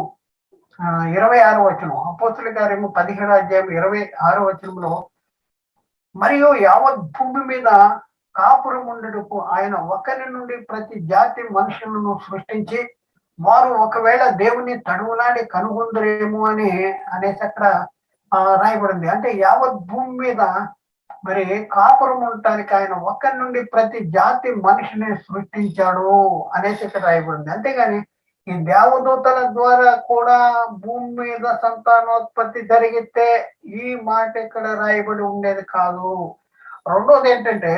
S1: 26వ వచనం, అపోస్తుల కార్యము 17వ అధ్యాయం 26వ వచనంలో, మరియు యావత్ భూమి మీద కాపురం ఉండటకు ఆయన ఒకరి నుండి ప్రతి జాతి మనుషులను సృష్టించి వారు ఒకవేళ దేవుని తడువులాడి కనుగొందరేమో అనేసి అక్కడ రాయబడింది. అంటే యావత్ భూమి మీద మరి కాపురం ఉండటానికి ఆయన ఒకరి నుండి ప్రతి జాతి మనిషిని సృష్టించాడు అనేసి ఇక్కడ రాయబడింది. అంతేగాని ఈ దేవదూతల ద్వారా కూడా భూమి మీద సంతానోత్పత్తి జరిగితే ఈ మాట ఇక్కడ రాయబడి ఉండేది కాదు. రెండోది ఏంటంటే,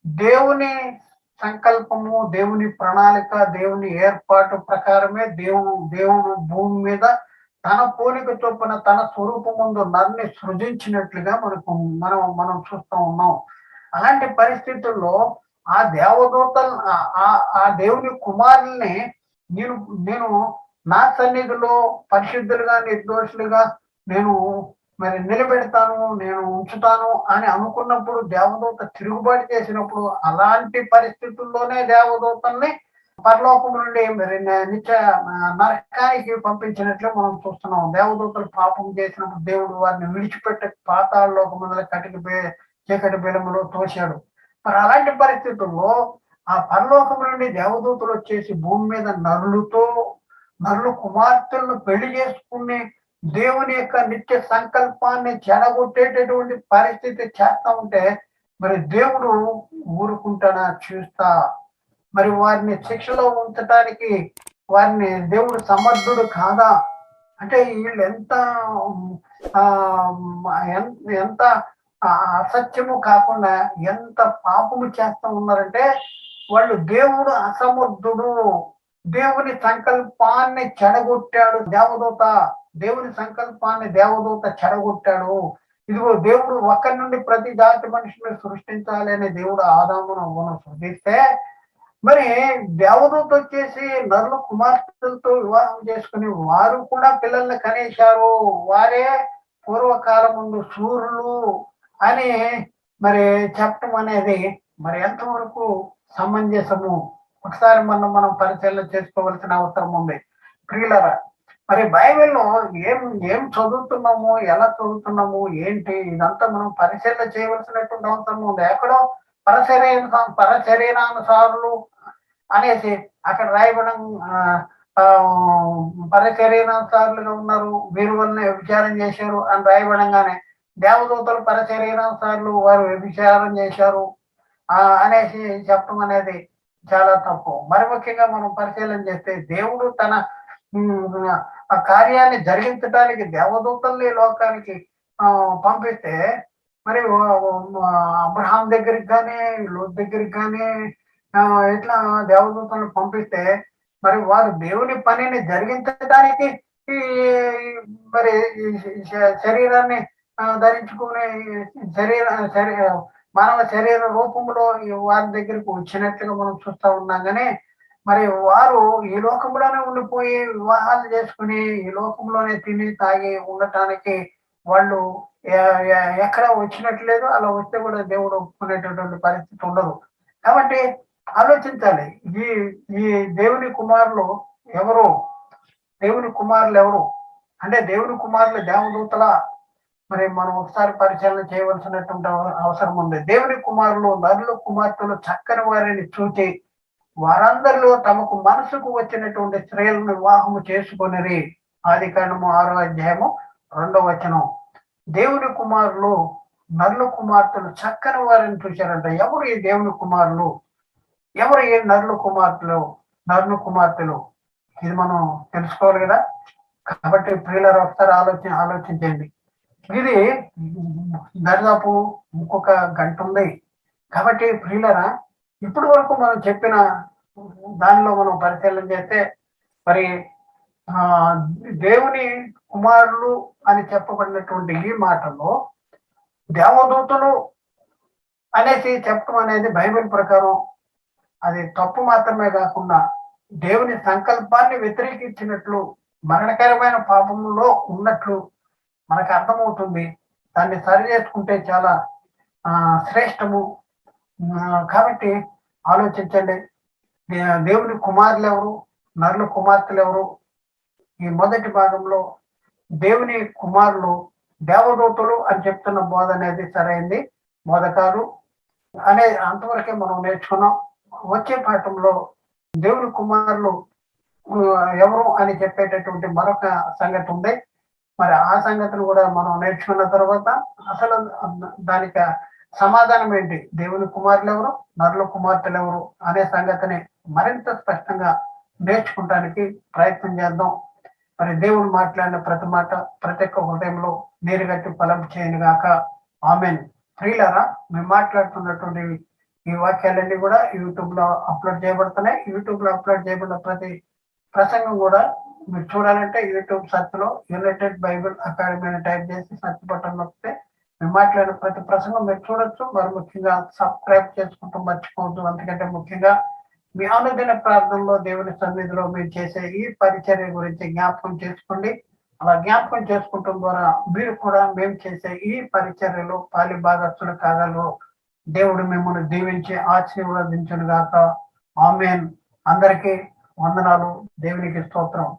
S1: దేవుని సంకల్పము, దేవుని ప్రణాళిక, దేవుని ఏర్పాటు ప్రకారమే దేవుడు భూమి మీద తన పోలిక చొప్పున తన స్వరూపం ముందు నన్ను సృజించినట్లుగా మనం చూస్తూ ఉన్నాం. అలాంటి పరిస్థితుల్లో ఆ దేవదూతలు ఆ దేవుని కుమారుల్ని నేను నా సన్నిధిలో పరిశుద్ధులుగా నిర్దోషులుగా నేను మరి నిలబెడతాను, నేను ఉంచుతాను అని అనుకున్నప్పుడు దేవదూత తిరుగుబాటు చేసినప్పుడు అలాంటి పరిస్థితుల్లోనే దేవదూతల్ని పరలోకం నుండి మరి నిత్య నరకానికి పంపించినట్లు మనం చూస్తున్నాం. దేవదూతలు పాపం చేసినప్పుడు దేవుడు వారిని విడిచిపెట్టే పాతాళలోక మొదల చీకటి బిలములో తోశాడు. మరి అలాంటి పరిస్థితుల్లో ఆ పరలోకం నుండి దేవదూతలు వచ్చేసి భూమి మీద నరులు కుమార్తెలను పెళ్లి చేసుకుని దేవుని యొక్క నిత్య సంకల్పాన్ని చెడగొట్టేటటువంటి పరిస్థితి చేస్తా ఉంటే మరి దేవుడు ఊరుకుంటాడా? చూస్తా మరి వారిని శిక్షలో ఉంచటానికి వారిని దేవుడు సమర్థుడు కాదా? అంటే వీళ్ళు ఎంత ఆ ఎంత అసత్యము కాకుండా ఎంత పాపము చేస్తా ఉన్నారంటే, వాళ్ళు దేవుడు అసమర్థుడు, దేవుని సంకల్పాన్ని చెడగొట్టాడు దేవదూత, దేవుని సంకల్పాన్ని దేవదూత చెడగొట్టాడు. ఇదిగో దేవుడు ఒక్కరి నుండి ప్రతి జాతి మనుషులు సృష్టించాలి అనే దేవుడు ఆదామును అవ్వను సృష్టిస్తే, మరి దేవదూత వచ్చేసి నరుల కుమార్తెలతో వివాహం చేసుకుని వారు కూడా పిల్లల్ని కనేశారు. వారే పూర్వకాలం ముందు సూర్యులు అని మరి చెప్పటం అనేది మరి ఎంతవరకు సమంజసము? ఒకసారి మనం పరిశీలన చేసుకోవాల్సిన అవసరం ఉంది. ప్రియులరా, మరి బైబిల్‌లో ఏం ఏం చదువుతున్నాము? ఎలా చదువుతున్నాము? ఏంటి? ఇదంతా మనం పరిశీలన చేయవలసినటువంటి అవసరం ఉంది. ఎక్కడో పరశరీరానుసారులు అనేసి అక్కడ రాయబడం పరశరీరానుసారులుగా ఉన్నారు, వీరి వలన వ్యభిచారం చేశారు అని రాయబడంగానే దేవదూతలు పరశరీరానుసారులు, వారు వ్యభిచారం చేశారు అనేసి చెప్పడం అనేది చాలా తప్పు. మరి ముఖ్యంగా మనం పరిశీలన చేస్తే దేవుడు తన ఆ కార్యాన్ని జరిగించడానికి దేవదూతల్ని లోకానికి పంపిస్తే, మరి అబ్రహాం దగ్గరికి కానీ లోతు దగ్గరికి కానీ ఇట్లా దేవదూతలను పంపిస్తే, మరి వారు దేవుని పనిని జరిగించడానికి ఈ మరి శరీరాన్ని ధరించుకునే మానవ శరీర రూపంలో వారి దగ్గరికి వచ్చినట్లుగా మనం చూస్తా ఉన్నాం. కానీ మరి వారు ఈ లోకంలోనే ఉండిపోయి వివాహాలు చేసుకుని ఈ లోకంలోనే తిని తాగి ఉండటానికి వాళ్ళు ఎక్కడ వచ్చినట్లేదు. అలా వస్తే కూడా దేవుడు ఒప్పుకునేటటువంటి పరిస్థితి ఉండదు. కాబట్టి ఆలోచించాలి, ఈ ఈ దేవుని కుమారులు ఎవరు? దేవుని కుమారులు ఎవరు అంటే దేవుని కుమారులు దేవదూతల? మరి మనం ఒకసారి పరిశీలన చేయవలసినటువంటి అవసరం ఉంది. దేవుని కుమారులు నరుల కుమార్తెలు చక్కని వారిని చూచి వారందరిలో తమకు మనసుకు వచ్చినటువంటి స్త్రీలను వివాహము చేసుకొనిరి. ఆదికాండము 6వ అధ్యాయము 2వ వచనం. దేవుని కుమారులు నరుల కుమార్తెలు చక్కని వారిని చూశారంట. ఎవరు ఈ దేవుని కుమారులు? ఎవరు ఈ నరుల కుమార్తెలు? ఇది మనం తెలుసుకోవాలి కదా. కాబట్టి ప్రియులారా, ఒకసారి ఆలోచించండి. ఇది దాదాపు ఇంకొక గంట ఉంది. కాబట్టి ప్రియులారా, ఇప్పటి వరకు మనం చెప్పిన దానిలో మనం పరిశీలన చేస్తే, మరి దేవుని కుమారులు అని చెప్పబడినటువంటి ఈ మాటల్లో దేవదూతలు అనేసి చెప్పడం అనేది బైబిల్ ప్రకారం అది తప్పు మాత్రమే కాకుండా దేవుని సంకల్పాన్ని వ్యతిరేకించినట్లు, మరణకరమైన పాపంలో ఉన్నట్లు మనకు అర్థమవుతుంది. దాన్ని సరి చేసుకుంటే చాలా శ్రేష్టము. కాబట్టి ఆలోచించండి, దేవుని కుమారులు ఎవరు, నరుల కుమార్తెలు ఎవరు? ఈ మొదటి భాగంలో దేవుని కుమారులు దేవదూతలు అని చెప్తున్న బోధ అనేది సరైంది బోధ కాదు అనే అంతవరకే మనం నేర్చుకున్నాం. వచ్చే పాఠంలో దేవుని కుమారులు ఎవరు అని చెప్పేటటువంటి మరొక సంగతి ఉంది. మరి ఆ సంగతిని కూడా మనం నేర్చుకున్న తర్వాత అసలు దానికి సమాధానం ఏంటి, దేవుని కుమారులు ఎవరు, నరుల కుమార్తెలు ఎవరు అనే సంగతిని మరింత స్పష్టంగా నేర్చుకోవడానికి ప్రయత్నం చేద్దాం. మరి దేవుడు మాట్లాడిన ప్రతి మాట ప్రతి ఒక్క హృదయంలో నీరుగట్టి ఫలం చేయను గాక. ఆమెన్. ప్రియులారా, మేము మాట్లాడుతున్నటువంటి ఈ వాక్యాలన్నీ కూడా యూట్యూబ్ లో అప్లోడ్ చేయబడుతున్నాయి. యూట్యూబ్ లో అప్లోడ్ చేయబడిన ప్రతి ప్రసంగం కూడా మీరు చూడాలంటే యూట్యూబ్ సెర్చ్ లో యునైటెడ్ బైబిల్ అకాడమీ అని టైప్ చేసి సెర్చ్ బటన్ నొక్కితే మేము మాట్లాడిన ప్రతి ప్రసంగం మీరు చూడొచ్చు. మరి ముఖ్యంగా సబ్స్క్రైబ్ చేసుకుంటూ మర్చిపోవద్దు. అందుకంటే ముఖ్యంగా మీ అనుదిన ప్రార్థనలో దేవుని సన్నిధిలో మీరు చేసే ఈ పరిచర్య గురించి జ్ఞాపకం చేసుకోండి. అలా జ్ఞాపకం చేసుకోవటం ద్వారా మీరు కూడా మేము చేసే ఈ పరిచర్యలో పాలి భాగస్తులు కాగలరు. దేవుడు మిమ్మల్ని దీవించి ఆశీర్వదించును గాక. ఆమేన్. అందరికీ వందనాలు. దేవునికి స్తోత్రం.